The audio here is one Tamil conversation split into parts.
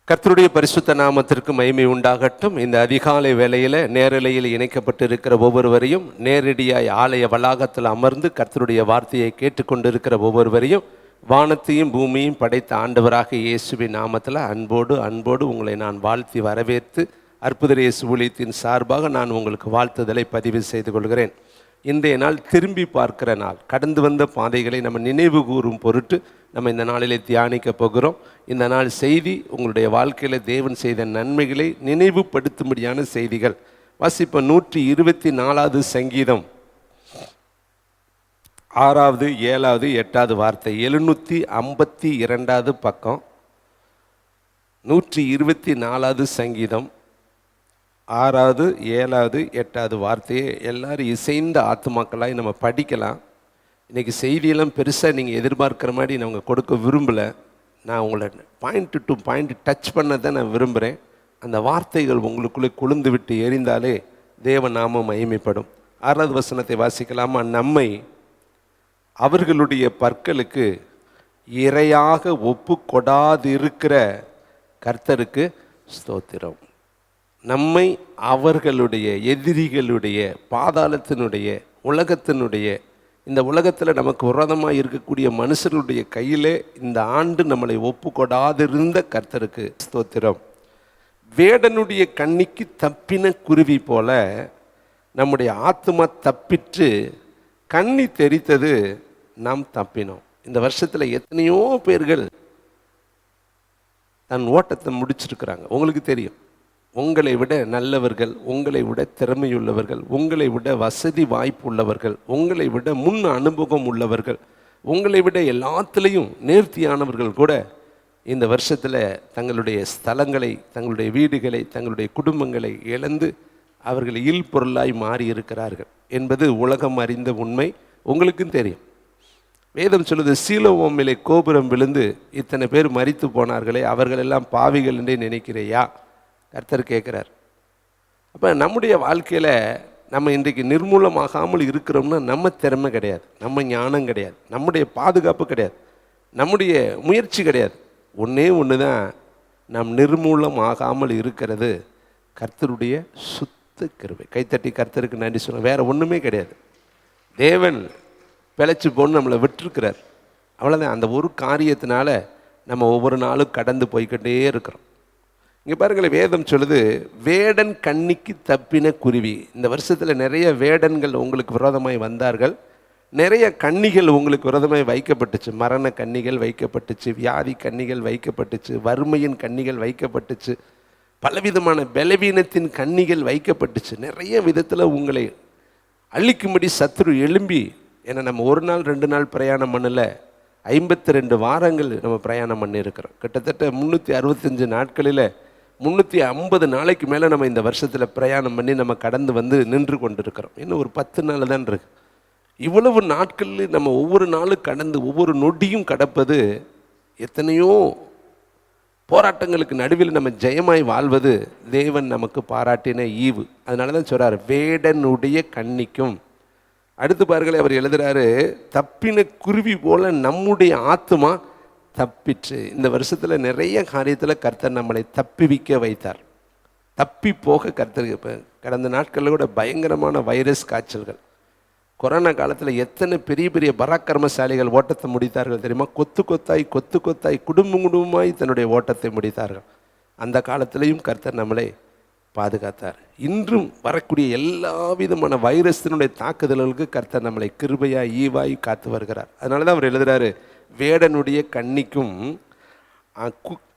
கர்த்தருடைய பரிசுத்த நாமத்திற்கு மகிமை உண்டாகட்டும். இந்த அதிகாலை வேளையில் நேரலையில் இணைக்கப்பட்டிருக்கிற ஒவ்வொருவரையும், நேரடியாய் ஆலய வளாகத்தில் அமர்ந்து கர்த்தருடைய வார்த்தையை கேட்டுக்கொண்டிருக்கிற ஒவ்வொருவரையும், வானத்தையும் பூமியும் படைத்த ஆண்டவராக இயேசுவின் நாமத்தில் அன்போடு உங்களை நான் வாழ்த்தி வரவேற்று அற்புத இயேசு ஊழியத்தின் சார்பாக நான் உங்களுக்கு வாழ்த்துதலை பதிவு செய்து கொள்கிறேன். இன்றைய நாள் திரும்பி பார்க்கிற நாள். கடந்து வந்த பாதைகளை நம்ம நினைவு கூறும் பொருட்டு நம்ம இந்த நாளிலே தியானிக்க போகிறோம். இந்த நாள் செய்தி உங்களுடைய வாழ்க்கையில் தேவன் செய்த நன்மைகளை நினைவுபடுத்தும்படியான செய்திகள். வாசிப்ப 124வது சங்கீதம் 6வது 7வது 8வது வார்த்தை, 752வது பக்கம், 124வது சங்கீதம் 6வது 7வது 8வது வார்த்தையை எல்லாரும் இசைந்த ஆத்துமாக்களாய் நம்ம படிக்கலாம். இன்றைக்கி செய்தியெல்லாம் பெருசாக நீங்கள் எதிர்பார்க்குற மாதிரி நாங்கள் கொடுக்க விரும்பலை. நான் உங்களை பாயிண்ட் டு பாயிண்ட் டச் பண்ணதை நான் விரும்புகிறேன். அந்த வார்த்தைகள் உங்களுக்குள்ளே கொழுந்து விட்டு எரிந்தாலே தேவ நாமம் மகிமைப்படும். 6வது வசனத்தை வாசிக்கலாமா? நம்மை அவர்களுடைய பற்களுக்கு இரையாக ஒப்பு கொடாதிருக்கிற கர்த்தருக்கு ஸ்தோத்திரம். நம்மை அவர்களுடைய எதிரிகளுடைய, பாதாளத்தினுடைய, உலகத்தினுடைய, இந்த உலகத்தில் நமக்கு விரோதமாக இருக்கக்கூடிய மனுஷர்களுடைய கையிலே இந்த ஆண்டு நம்மளை ஒப்பு கொடாதிருந்த கர்த்தருக்கு ஸ்தோத்திரம். வேடனுடைய கண்ணிக்கு தப்பின குருவி போல நம்முடைய ஆத்மா தப்பிற்று, கண்ணி தெரித்தது, நாம் தப்பினோம். இந்த வருஷத்தில் எத்தனையோ பேர்கள் தன் ஓட்டத்தை முடிச்சிருக்கிறாங்க. உங்களுக்கு தெரியும், உங்களை விட நல்லவர்கள், உங்களை விட திறமையுள்ளவர்கள், உங்களை விட வசதி வாய்ப்பு உள்ளவர்கள், உங்களை விட முன் அனுபவம் உள்ளவர்கள், உங்களை விட எல்லாத்துலேயும் நேர்த்தியானவர்கள் கூட இந்த வருஷத்தில் தங்களுடைய ஸ்தலங்களை, தங்களுடைய வீடுகளை, தங்களுடைய குடும்பங்களை இழந்து அவர்கள் இல்பொருளாய் மாறி இருக்கிறார்கள் என்பது உலகம் அறிந்த உண்மை. உங்களுக்கும் தெரியும். வேதம் சொல்லுது, சீலோவோமிலே கோபுரம் விழுந்து இத்தனை பேர் மரித்து போனார்களே, அவர்களெல்லாம் பாவிகள் என்றே நினைக்கிறையா? கர்த்தர் கேட்குறார். அப்போ நம்முடைய வாழ்க்கையில் நம்ம இன்றைக்கு நிர்மூலமாகாமல் இருக்கிறோம்னா நம்ம திறமை கிடையாது, நம்ம ஞானம் கிடையாது, நம்முடைய பாதுகாப்பு கிடையாது, நம்முடைய முயற்சி கிடையாது. ஒன்றே ஒன்று தான் நாம் நிர்மூலமாகாமல் இருக்கிறது, கர்த்தருடைய சுத்த கிருபை. கைத்தட்டி கர்த்தருக்கு நன்றி சொல்ல. வேறு ஒன்றுமே கிடையாது. தேவன் பிழைச்சி போன்னு நம்மளை விட்டுருக்கிறார், அவ்வளோதான். அந்த ஒரு காரியத்தினால நம்ம ஒவ்வொரு நாளும் கடந்து போய்கிட்டே இருக்கிறோம். இங்கே பாருங்களேன், வேதம் சொல்லுது, வேடன் கண்ணிக்கு தப்பின குருவி. இந்த வருஷத்தில் நிறைய வேடன்கள் உங்களுக்கு விரோதமாய் வந்தார்கள், நிறைய கண்ணிகள் உங்களுக்கு விரோதமாய் வைக்கப்பட்டுச்சு. மரண கண்ணிகள் வைக்கப்பட்டுச்சு, வியாதி கண்ணிகள் வைக்கப்பட்டுச்சு, வறுமையின் கண்ணிகள் வைக்கப்பட்டுச்சு, பலவிதமான பலவீனத்தின் கண்ணிகள் வைக்கப்பட்டுச்சு. நிறைய விதத்தில் உங்களை அழிக்கும்படி சத்துரு எழும்பி, ஏன்னா நம்ம ஒரு நாள் 2 நாள் பிரயாணம் பண்ணல, 52 வாரங்கள் நம்ம பிரயாணம் பண்ணியிருக்கிறோம். கிட்டத்தட்ட 365 நாட்களில் 350 நாளைக்கு மேலே நம்ம இந்த வருஷத்தில் பிரயாணம் பண்ணி நம்ம கடந்து வந்து நின்று கொண்டிருக்கிறோம். இன்னும் ஒரு 10 நாள் தான் இருக்கு. இவ்வளவு நாட்கள் நம்ம ஒவ்வொரு நாளும் கடந்து ஒவ்வொரு நொடியும் கடப்பது, எத்தனையோ போராட்டங்களுக்கு நடுவில் நம்ம ஜெயமாய் வாழ்வது தேவன் நமக்கு பாராட்டின ஈவு. அதனால தான் சொல்கிறார், வேடனுடைய கண்ணிக்கும். அடுத்து பாருங்களே, அவர் எழுதுகிறாரு, தப்பின குருவி போல நம்முடைய ஆத்மா தப்பிற்று. இந்த வருஷத்தில் நிறைய காரியத்தில் கர்த்தர் நம்மளை தப்பிவிக்க வைத்தார். தப்பி போக கர்த்தர். இப்போ கடந்த நாட்களில் கூட பயங்கரமான வைரஸ் காய்ச்சல்கள், கொரோனா காலத்தில் எத்தனை பெரிய பெரிய பராக்கிரமசாலிகள் ஓட்டத்தை முடித்தார்கள் தெரியுமா? கொத்து கொத்தாய் குடும்பமாய் தன்னுடைய ஓட்டத்தை முடித்தார்கள். அந்த காலத்திலையும் கர்த்தர் நம்மளை பாதுகாத்தார். இன்றும் வரக்கூடிய எல்லா விதமான வைரஸினுடைய தாக்குதல்களுக்கு கர்த்தர் நம்மளை கிருபையாய் ஈவாய் காத்து வருகிறார். அதனால தான் அவர் எழுதுகிறாரு, வேடனுடைய கண்ணிக்கும்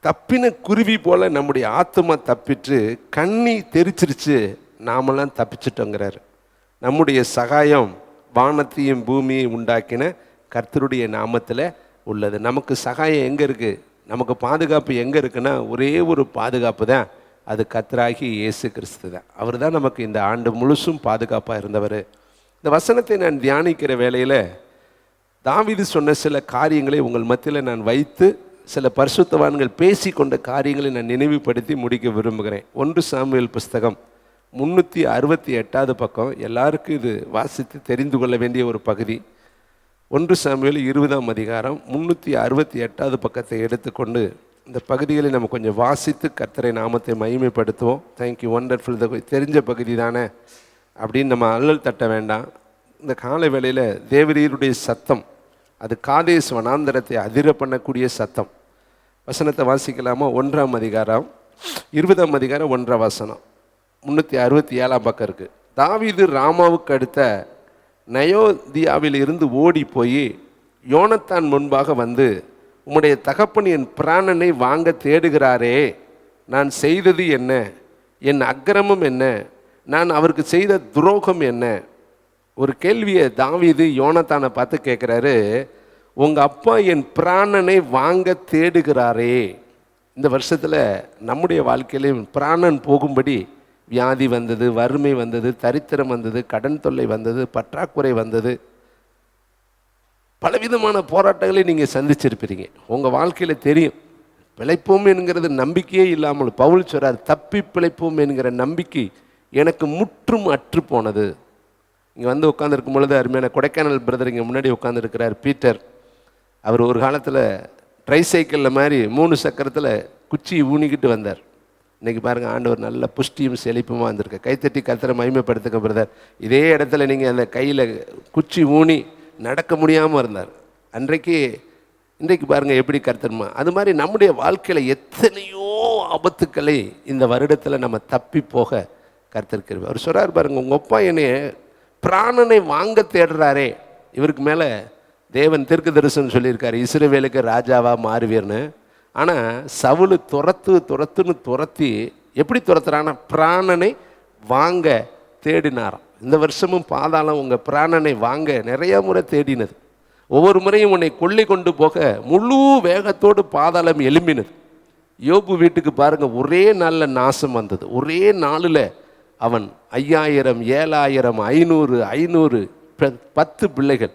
தப்பின குருவி போல நம்முடைய ஆத்மா தப்பிற்று, கண்ணி தெரிச்சிருச்சு, நாமெல்லாம் தப்பிச்சிட்டோங்கிறார். நம்முடைய சகாயம் வானத்தையும் பூமியையும் உண்டாக்கின கர்த்தருடைய நாமத்தில் உள்ளது. நமக்கு சகாயம் எங்கே இருக்குது? நமக்கு பாதுகாப்பு எங்கே இருக்குன்னா, ஒரே ஒரு பாதுகாப்பு தான், அது கர்த்தராகி இயேசு கிறிஸ்து தான். அவர் தான் நமக்கு இந்த ஆண்டு முழுசும் பாதுகாப்பாக இருந்தவர். இந்த வசனத்தை நான் தியானிக்கிற வேளையில் தாவீது சொன்ன சில காரியங்களை உங்கள் மத்தியில் நான் வைத்து, சில பரிசுத்தவான்கள் பேசி கொண்ட காரியங்களை நான் நினைவுபடுத்தி முடிக்க விரும்புகிறேன். 1 சாமுவேல் புஸ்தகம் 368வது பக்கம். எல்லாருக்கும் இது வாசித்து தெரிந்து கொள்ள வேண்டிய ஒரு பகுதி. 1 சாமுவேல் 20ஆம் அதிகாரம் 368வது பக்கத்தை எடுத்துக்கொண்டு இந்த பகுதிகளை நம்ம கொஞ்சம் வாசித்து கர்த்தரை நாமத்தை மகிமைப்படுத்துவோம். Thank you, wonderful. தெரிஞ்ச பகுதி தானே அப்படின்னு நம்ம அல்லல் தட்ட வேண்டாம். இந்த காலை வேளையில் தேவரீருடைய சத்தம் அது காதேஸ் வனாந்தரத்தை அதிர பண்ணக்கூடிய சத்தம். வசனத்தை வாசிக்கலாமா? 1ஆம் அதிகாரம் 20ஆம் அதிகாரம் 1ஆம் வசனம், 367ஆம் பக்கம் இருக்குது. தாவீது ராமாவுக்கு அடுத்த நயோதியாவில் இருந்து ஓடி போய் யோனத்தான் முன்பாக வந்து, உம்முடைய தகப்பன் என் பிராணனை வாங்க தேடுகிறாரே, நான் செய்தது என்ன? என் அக்கிரமம் என்ன? நான் அவருக்கு செய்த துரோகம் என்ன? ஒரு கேள்வியை தாவீது யோனத்தானை பார்த்து கேட்குறாரு. உங்கள் அப்பா என் பிராணனை வாங்க தேடுகிறாரே. இந்த வருஷத்தில் நம்முடைய வாழ்க்கையிலையும் பிராணன் போகும்படி வியாதி வந்தது, வறுமை வந்தது, தரித்திரம் வந்தது, கடன் தொல்லை வந்தது, பற்றாக்குறை வந்தது, பலவிதமான போராட்டங்களை நீங்கள் சந்திச்சிருப்பீங்க. உங்கள் வாழ்க்கையில் தெரியும். பிழைப்போம் என்கிறது நம்பிக்கையே இல்லாமல் பவுல் சொல்றார், தப்பி பிழைப்போம் என்கிற நம்பிக்கை எனக்கு முற்றும் அற்று போனது. இங்கே வந்து உட்காந்துருக்கும் பொழுது அருமையான கொடைக்கானல் பிரதர் இங்கே முன்னாடி உட்காந்துருக்கிறார், பீட்டர். அவர் ஒரு காலத்தில் ட்ரைசைக்கிளில் மாதிரி 3 சக்கரத்தில் குச்சி ஊனிக்கிட்டு வந்தார். இன்றைக்கி பாருங்கள், ஆண்டவர் நல்ல புஷ்டியும் செழிப்புமாக வந்திருக்கு. கைத்தட்டி கர்த்தரை மகிமைப்படுத்துங்க பிரதர். இதே இடத்துல நீங்கள் அந்த கையில் குச்சி ஊனி நடக்க முடியாமல் இருந்தார். இன்றைக்கு பாருங்கள் எப்படி கர்த்தர்மா. அது மாதிரி நம்முடைய வாழ்க்கையில் எத்தனையோ ஆபத்துக்களை இந்த வருடத்தில் நம்ம தப்பி போக கர்த்தர். அவர் சொல்கிறார் பாருங்கள், உங்கள் அப்பா என்னை பிராணனை வாங்க தேடுறாரே. இவருக்கு மேலே தேவன் தீர்க்கதரிசனம் சொல்லியிருக்காரு, இஸ்ரவேலுக்கு ராஜாவாக மாறுவீர்னு. ஆனால் சவுல் துரத்தி எப்படி துரத்துறான்னா, பிராணனை வாங்க தேடினாராம். இந்த வருஷமும் பாதாளம் உங்கள் பிராணனை வாங்க நிறைய முறை தேடினது. ஒவ்வொரு முறையும் உன்னை கொள்ளை கொண்டு போக முழு வேகத்தோடு பாதாளம் எழும்பினது. யோபு வீட்டுக்கு பாருங்கள், ஒரே நாளில் நாசம் வந்தது. ஒரே நாளில் அவன் 5000, 7000, 500 10 பிள்ளைகள்,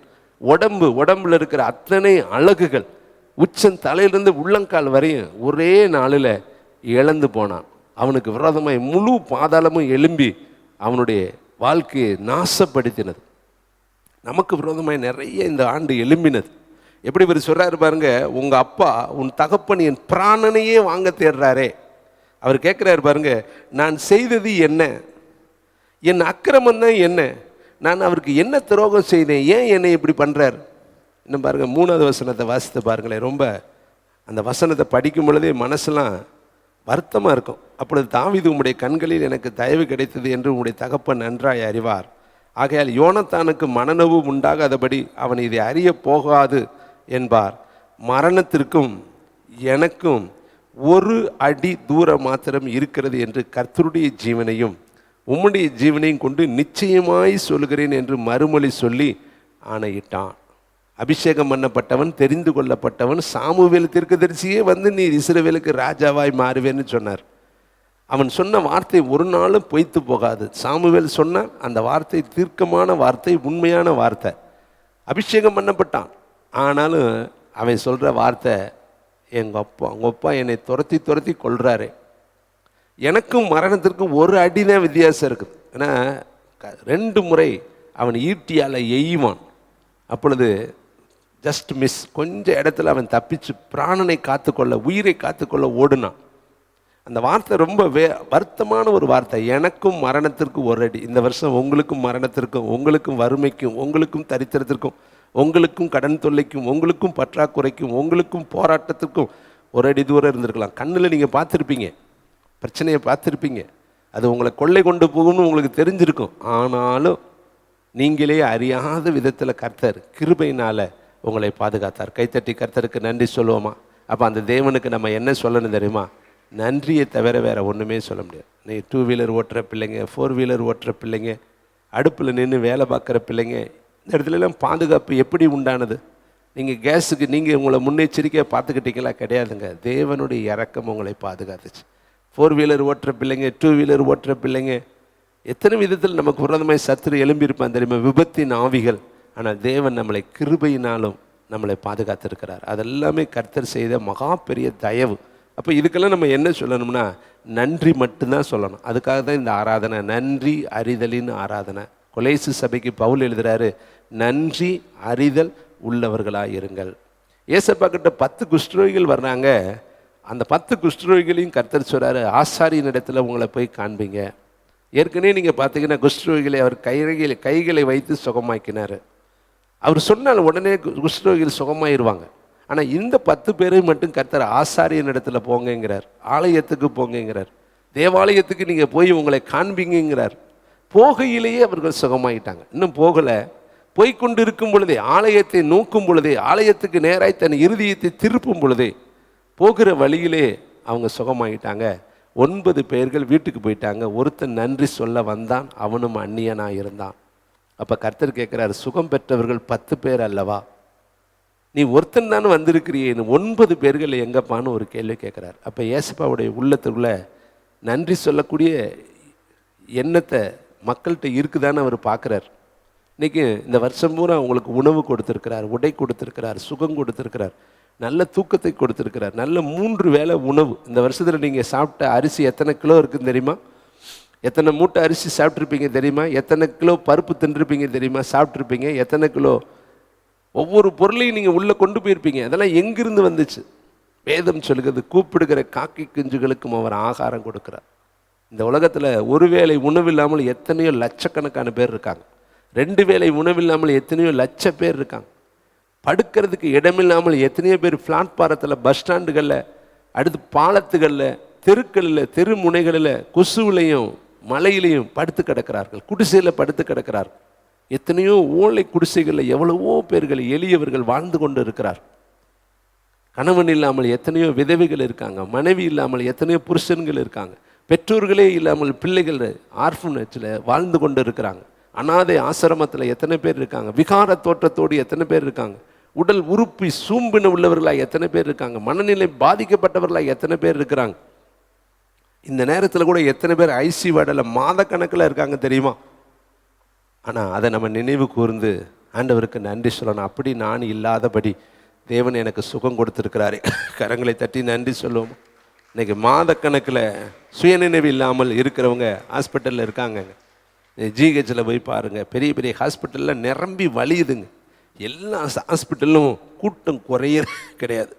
உடம்புல இருக்கிற அத்தனை அழகுகள், உச்சன் தலையிலிருந்து உள்ளங்கால் வரையும் ஒரே நாளில் இழந்து போனான். அவனுக்கு விரோதமாய் முழு பாதாளமும் எழும்பி அவனுடைய வாழ்க்கையை நாசப்படுத்தினது. நமக்கு விரோதமாய் நிறைய இந்த ஆண்டு எழும்பினது. எப்படி இவர் சொல்கிறாரு பாருங்க, உங்கள் அப்பா உன் தகப்பன் என் பிராணனையே வாங்க தேடுறாரே. அவர் கேட்குறாரு பாருங்க, நான் செய்தது என்ன? என் அக்கிரமம் தான் என்ன? நான் அவருக்கு என்ன துரோகம் செய்தேன்? ஏன் என்னை இப்படி பண்ணுறார்? இன்னும் பாருங்கள், 3வது வசனத்தை வாசித்து பாருங்களேன். ரொம்ப அந்த வசனத்தை படிக்கும் பொழுதே மனசெல்லாம் வருத்தமாக இருக்கும். அப்பொழுது தாவீது, உம்முடைய கண்களில் எனக்கு தயவு கிடைத்தது என்று உம்முடைய தகப்பன் நன்றாய் அறிவார். ஆகையால் யோனத்தானுக்கு மனநோவு உண்டாகாதபடி அவன் இதை அறிய போகாது என்பார். மரணத்திற்கும் எனக்கும் 1 அடி தூரம் மாத்திரம் இருக்கிறது என்று கர்த்தருடைய ஜீவனையும் உம்முடைய ஜீவனையும் கொண்டு நிச்சயமாய் சொல்கிறேன் என்று மறுமொழி சொல்லி ஆணையிட்டான். அபிஷேகம் பண்ணப்பட்டவன், தெரிந்து கொள்ளப்பட்டவன் சாமுவேல் தீர்க்கதரிசியே வந்து நீ இஸ்ரவேலுக்கு ராஜாவாய் மாறுவேன்னு சொன்னார். அவன் சொன்ன வார்த்தை ஒரு நாளும் பொய்த்து போகாது. சாமுவேல் சொன்ன அந்த வார்த்தை தீர்க்கமான வார்த்தை, உண்மையான வார்த்தை. அபிஷேகம் பண்ணப்பட்டான். ஆனாலும் அவன் சொல்கிற வார்த்தை, உங்கள் அப்பா என்னை துரத்தி கொள்கிறாரு. எனக்கும் மரணத்திற்கும் 1 அடி தான் வித்தியாசம் இருக்குது. ஏன்னா 2 முறை அவன் ஈட்டியால் எய்வான். அப்பொழுது ஜஸ்ட் மிஸ், கொஞ்சம் இடத்துல அவன் தப்பிச்சு பிராணனை காத்துக்கொள்ள, உயிரை காத்துக்கொள்ள ஓடுனான். அந்த வார்த்தை ரொம்ப வருத்தமான ஒரு வார்த்தை. எனக்கும் மரணத்திற்கும் 1 அடி. இந்த வருஷம் உங்களுக்கும் மரணத்திற்கும், உங்களுக்கும் வறுமைக்கும், உங்களுக்கும் தரித்திரத்திற்கும், உங்களுக்கும் கடன் தொல்லைக்கும், உங்களுக்கும் பற்றாக்குறைக்கும், உங்களுக்கும் போராட்டத்திற்கும் 1 அடி தூரம் இருந்திருக்கலாம். கண்ணில் நீங்கள் பார்த்துருப்பீங்க, பிரச்சனையை பார்த்துருப்பீங்க. அது உங்களை கொள்ளை கொண்டு போகும்னு உங்களுக்கு தெரிஞ்சிருக்கும். ஆனாலும் நீங்களே அறியாத விதத்தில் கர்த்தர் கிருபையினால் உங்களை பாதுகாத்தார். கைத்தட்டி கர்த்தருக்கு நன்றி சொல்லுவோமா? அப்போ அந்த தேவனுக்கு நம்ம என்ன சொல்லணும் தெரியுமா? நன்றியை தவிர வேறு ஒன்றுமே சொல்ல முடியாது. நீங்கள் 2 வீலர் ஓட்டுற பிள்ளைங்க, 4 வீலர் ஓட்டுற பிள்ளைங்க, அடுப்பில் நின்று வேலை பார்க்குற பிள்ளைங்க, இந்த இடத்துலலாம் பாதுகாப்பு எப்படி உண்டானது? நீங்கள் கேஸுக்கு நீங்கள் உங்களை முன்னெச்சரிக்கையாக பார்த்துக்கிட்டீங்களா? கிடையாதுங்க. தேவனுடைய இரக்கம் உங்களை பாதுகாத்துச்சு. 4 வீலர் ஓட்டுற பிள்ளைங்க, 2 வீலர் ஓட்டுற பிள்ளைங்க, எத்தனை விதத்தில் நமக்கு விரோதமாய் சத்துரு எழும்பியிருப்பான் தெரியுமா? விபத்தின் ஆவிகள். ஆனால் தேவன் நம்மளை கிருபையினாலும் நம்மளை பாதுகாத்திருக்கிறார். அதெல்லாமே கர்த்தர் செய்த மகா பெரிய தயவு. அப்போ இதுக்கெல்லாம் நம்ம என்ன சொல்லணும்னா, நன்றி மட்டும்தான் சொல்லணும். அதுக்காக தான் இந்த ஆராதனை, நன்றி அறிதலின் ஆராதனை. கொலேசு சபைக்கு பவுல் எழுதுகிறாரு, நன்றி அறிதல் உள்ளவர்களாக இருங்கள். ஏசப்பா கிட்ட 10 குஷ்டரோகிகள் வர்றாங்க. அந்த 10 குஷ்டரோகிகளையும் கர்த்தர் சொல்கிறாரு, ஆசாரியின் இடத்துல உங்களை போய் காண்பீங்க. ஏற்கனவே நீங்கள் பார்த்தீங்கன்னா குஷ்டரோகிகளை அவர் கைகளை வைத்து சுகமாக்கினார். அவர் சொன்னால் உடனே குஷ்டரோகிகள் சுகமாயிருவாங்க. ஆனால் இந்த 10 பேரை மட்டும் கர்த்தர் ஆசாரியன் இடத்துல போங்கங்கிறார், ஆலயத்துக்கு போங்கங்கிறார், தேவாலயத்துக்கு நீங்கள் போய் உங்களை காண்பீங்கிறார். போகையிலேயே அவர்கள் சுகமாயிட்டாங்க. இன்னும் போகலை, போய்கொண்டு இருக்கும் பொழுதே, ஆலயத்தை நோக்கும் பொழுதே, ஆலயத்துக்கு நேராய் தன் இருதயத்தை திருப்பும் பொழுதே, போகிற வழியிலே அவங்க சுகமாயிட்டாங்க. 9 பேர்கள் வீட்டுக்கு போயிட்டாங்க. ஒருத்தன் நன்றி சொல்ல வந்தான், அவனும் அந்நியனாக இருந்தான். அப்போ கர்த்தர் கேட்குறாரு, சுகம் பெற்றவர்கள் 10 பேர் அல்லவா, நீ ஒருத்தன் தானே வந்திருக்கிறியே, 9 பேர்கள் எங்கப்பான்னு ஒரு கேள்வி கேட்குறார். அப்போ ஏசப்பாவுடைய உள்ளத்துக்குள்ள நன்றி சொல்லக்கூடிய எண்ணத்தை மக்கள்கிட்ட இருக்குதான்னு அவர் பார்க்குறார். இன்றைக்கி இந்த வருஷம் பூரா உங்களுக்கு உணவு கொடுத்துருக்கிறார், உடை கொடுத்துருக்கிறார், சுகம் கொடுத்துருக்கிறார், நல்ல தூக்கத்தை கொடுத்துருக்கிறார், நல்ல 3 வேளை உணவு. இந்த வருஷத்தில் நீங்கள் சாப்பிட்ட அரிசி எத்தனை கிலோ இருக்குதுன்னு தெரியுமா? எத்தனை மூட்டை அரிசி சாப்பிட்ருப்பீங்க தெரியுமா? எத்தனை கிலோ பருப்பு தின்றுருப்பீங்க தெரியுமா? சாப்பிட்ருப்பீங்க. எத்தனை கிலோ ஒவ்வொரு பொருளையும் நீங்கள் உள்ளே கொண்டு போயிருப்பீங்க. அதெல்லாம் எங்கிருந்து வந்துச்சு? வேதம் சொல்லுகிறது, கூப்பிடுகிற காக்கை குஞ்சுகளுக்கும் அவர் ஆகாரம் கொடுக்குறார். இந்த உலகத்தில் ஒரு வேளை உணவு இல்லாமல் எத்தனையோ லட்சக்கணக்கான பேர் இருக்காங்க. 2 வேளை உணவு இல்லாமல் எத்தனையோ லட்ச பேர் இருக்காங்க. படுக்கிறதுக்கு இடமில்லாமல் எத்தனையோ பேர் பிளாட்பாரத்தில், பஸ் ஸ்டாண்டுகளில், அடுத்து பாலத்துகளில், தெருக்களில், தெரு முனைகளில், கொசுவிலையும் மலையிலையும் படுத்து கிடக்கிறார்கள், குடிசையில் படுத்து கிடக்கிறார்கள். எத்தனையோ ஓலை குடிசைகளில் எவ்வளவோ பேர்கள், எளியவர்கள் வாழ்ந்து கொண்டு இருக்கிறார். கணவன் இல்லாமல் எத்தனையோ விதவைகள் இருக்காங்க, மனைவி இல்லாமல் எத்தனையோ புருஷன்கள் இருக்காங்க, பெற்றோர்களே இல்லாமல் பிள்ளைகள் ஆர்ஃபனேஜில் வாழ்ந்து கொண்டு இருக்கிறாங்க, அனாதை ஆசிரமத்தில் எத்தனை பேர் இருக்காங்க, விகார தோற்றத்தோடு எத்தனை பேர் இருக்காங்க, உடல் உறுப்பி சூம்பின உள்ளவர்களாக எத்தனை பேர் இருக்காங்க, மனநிலை பாதிக்கப்பட்டவர்களாக எத்தனை பேர் இருக்கிறாங்க. இந்த நேரத்தில் கூட எத்தனை பேர் ஐசி வார்டில் மாதக்கணக்கில் இருக்காங்க தெரியுமா? ஆனால் அதை நம்ம நினைவு கூர்ந்து ஆண்டவருக்கு நன்றி சொல்லணும். அப்படி நான் இல்லாதபடி தேவன் எனக்கு சுகம் கொடுத்துருக்கிறாரு. கரங்களை தட்டி நன்றி சொல்லுவோம். இன்றைக்கி மாதக்கணக்கில் சுயநினைவு இல்லாமல் இருக்கிறவங்க ஹாஸ்பிட்டலில் இருக்காங்க. ஜிஹெச்சில் போய் பாருங்கள், பெரிய பெரிய ஹாஸ்பிட்டலில் நிரம்பி வலியுதுங்க. எல்லா ஹாஸ்பிட்டலும் கூட்டம் குறைய கிடையாது.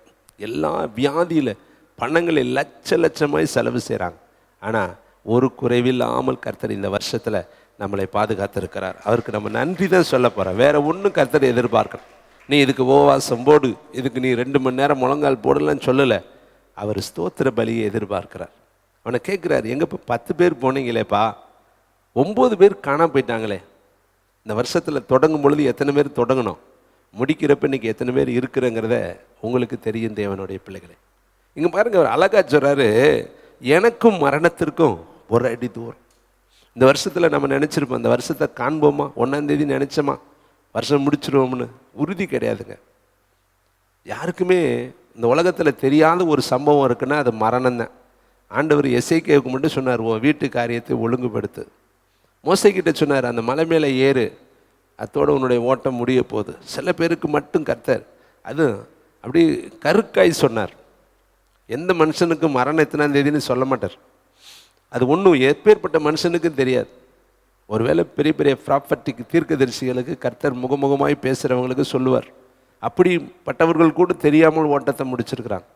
எல்லா வியாதியில் பணங்களை லட்சமாய் செலவு செய்கிறாங்க. ஆனால் ஒரு குறைவில்லாமல் கர்த்தர் இந்த வருஷத்தில் நம்மளை பாதுகாத்திருக்கிறார். அவருக்கு நம்ம நன்றி தான் சொல்ல போகிறோம். வேறு ஒன்றும் கர்த்தர் எதிர்பார்க்கணும். நீ இதுக்கு உபவாசம் போடு, இதுக்கு நீ 2 மணி நேரம் முழங்கால் போடலான்னு சொல்லலை. அவர் ஸ்தோத்திர பலியை எதிர்பார்க்கிறார். அவனை கேட்குறாரு, எங்கே இப்போ 10 பேர் போனீங்களேப்பா, 9 பேர் காணாம போயிட்டாங்களே. இந்த வருஷத்தில் தொடங்கும் பொழுது எத்தனை பேர் தொடங்கணும், முடிக்கிறப்ப இன்றைக்கி எத்தனை பேர் இருக்கிறங்கிறத உங்களுக்கு தெரியும் தேவனுடைய பிள்ளைகளே. இங்கே பாருங்கள், அவர் அழகா சொல்கிறாரு, எனக்கும் மரணத்திற்கும் ஒரு அடி தூரம். இந்த வருஷத்தில் நம்ம நினச்சிருப்போம், இந்த வருஷத்தை காண்போமா, 1ஆம் தேதி நினச்சோமா வருஷம் முடிச்சிருவோம்னு. உறுதி கிடையாதுங்க. யாருக்குமே இந்த உலகத்தில் தெரியாத ஒரு சம்பவம் இருக்குன்னா அது மரணம் தான். ஆண்டவர் எசேக்கியாவுக்கு மட்டும் சொன்னார், உன் வீட்டு காரியத்தை ஒழுங்குபடுத்து. மோசேக்கிட்ட சொன்னார், அந்த மலை மேலே ஏறு, அத்தோடு உன்னுடைய ஓட்டம் முடிய போகுது. சில பேருக்கு மட்டும் கர்த்தர் அது அப்படி கருக்காய் சொன்னார். எந்த மனுஷனுக்கும் மரணம் எத்தனாம் தேதின்னு சொல்ல மாட்டார். அது ஒன்றும் எப்பேற்பட்ட மனுஷனுக்கும் தெரியாது. ஒருவேளை பெரிய பெரிய ப்ராப்பர்ட்டிக்கு தீர்க்கதரிசிகளுக்கு கர்த்தர் முகமுகமாய் பேசுகிறவங்களுக்கு சொல்லுவார். அப்படிப்பட்டவர்கள் கூட தெரியாமல் ஓட்டத்தை முடிச்சிருக்கிறாங்க.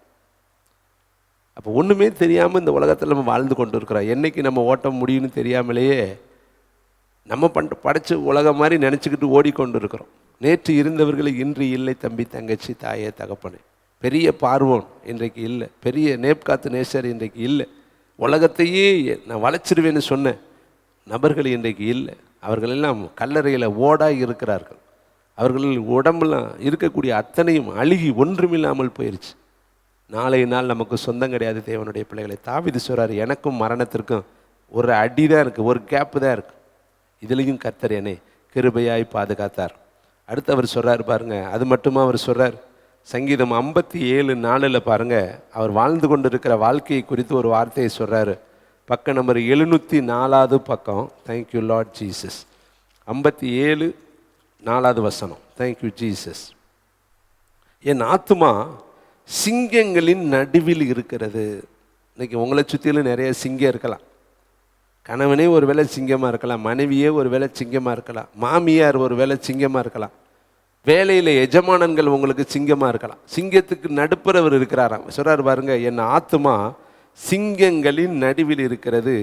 அப்போ ஒன்றுமே தெரியாமல் இந்த உலகத்தில் நம்ம வாழ்ந்து கொண்டு இருக்கிறோம். என்றைக்கு நம்ம ஓட்டம் முடியும்னு தெரியாமலேயே நம்ம படைச்ச உலகம் மாதிரி நினச்சிக்கிட்டு ஓடிக்கொண்டு இருக்கிறோம். நேற்று இருந்தவர்கள் இன்று இல்லை, தம்பி தங்கச்சி தாயே தகப்பனே. பெரிய பார்வோன் இன்றைக்கு இல்லை, பெரிய நேப்காத்து நேசர் இன்றைக்கு இல்லை, உலகத்தையே நான் வளைச்சிருவேன்னு சொன்ன நபர்கள் இன்றைக்கு இல்லை. அவர்களெல்லாம் கல்லறையில் ஓடாக இருக்கிறார்கள். அவர்கள் உடம்பெல்லாம் இருக்கக்கூடிய அத்தனையும் அழுகி ஒன்றுமில்லாமல் போயிடுச்சு. நாளைய நாள் நமக்கு சொந்தம் கிடையாது தேவனுடைய பிள்ளைகளை. தாவீது சொல்றார், எனக்கும் மரணத்திற்கும் ஒரு அடி தான் இருக்குது, ஒரு கேப்பு தான் இருக்குது. இதுலேயும் கர்த்தர் என்னை கிருபையாய் பாதுகாத்தார். அடுத்து அவர் சொல்கிறார் பாருங்க, அது மட்டுமா அவர் சொல்கிறார், சங்கீதம் 57:4 பாருங்க, அவர் வாழ்ந்து கொண்டு இருக்கிற வாழ்க்கையை குறித்து ஒரு வார்த்தையை சொல்கிறாரு. பக்கம் நம்பர் 704 பக்கம். Thank you lord Jesus. 57:4 thank you Jesus. என் ஆத்துமா சிங்கங்களின் நடுவில் இருக்கிறது. இன்னைக்கு உங்களை சுற்றிலும் நிறைய சிங்கம் இருக்கலாம். கணவனே ஒரு வேளை சிங்கமாக இருக்கலாம், மனைவியே ஒரு வேளை சிங்கமாக இருக்கலாம், மாமியார் ஒரு வேளை சிங்கமாக இருக்கலாம். வேலையில் எஜமானன்கள் உங்களுக்கு சிங்கமாக இருக்கலாம். சிங்கத்துக்கு நடுப்புறவர் இருக்கிறாராம். சொல்றாரு பாருங்க, என் ஆத்துமா சிங்கங்களின் நடுவில் இருக்கிறது,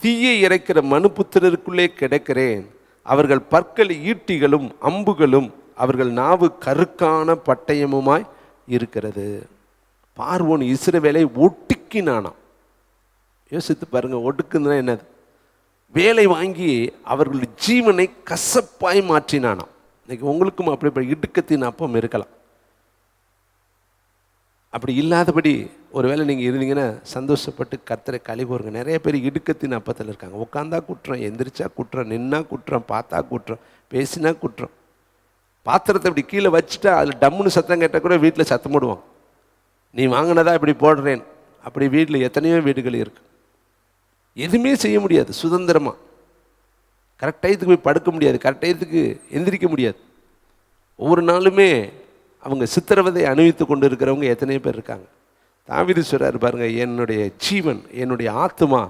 தீயை இறைக்கிற மனுபுத்திரருக்குள்ளே கிடக்கிறேன். அவர்கள் பற்கள் ஈட்டிகளும் அம்புகளும், அவர்கள் நாவு கருக்கான பட்டயமுமாய் இருக்கிறது. பார்வோன் இஸ்ரவேலை ஒடுக்கினானாம். யோசித்து பாருங்க, ஒடுக்குன்னா என்னது? வேலை வாங்கி அவர்கள் ஜீவனை கசப்பாய் மாற்றினானாம். இன்னைக்கு உங்களுக்கும் அப்படி இடுக்கத்தின் அப்பம் இருக்கலாம். அப்படி இல்லாதபடி ஒருவேளை நீங்கள் இருந்தீங்கன்னா சந்தோஷப்பட்டு கர்த்தரை கழிவுறுங்க. நிறைய பேர் இடுக்கத்தின் அப்பத்தில் இருக்காங்க. உட்காந்தா குற்றம், எந்திரிச்சா குற்றம், நின்னா குற்றம், பார்த்தா குற்றம், பேசினா குற்றம். பாத்திரத்தை இப்படி கீழே வச்சுட்டா அதில் டம்முன்னு சத்தம் கேட்டால் கூட வீட்டில் சத்தம் போடுவான். நீ வாங்கினதா இப்படி போடுறேன். அப்படி வீட்டில் எத்தனையோ வீடுகள் இருக்கு. எதுவுமே செய்ய முடியாது சுதந்திரமாக. கரெக்ட் டயத்துக்கு போய் படுக்க முடியாது, கரெக்ட் டயத்துக்கு எந்திரிக்க முடியாது. ஒவ்வொரு நாளுமே அவங்க சித்திரவதை அனுபவித்து கொண்டு இருக்கிறவங்க எத்தனையோ பேர் இருக்காங்க. தாவீது சொல்றாரு பாருங்க, என்னுடைய ஜீவன், என்னுடைய ஆத்துமா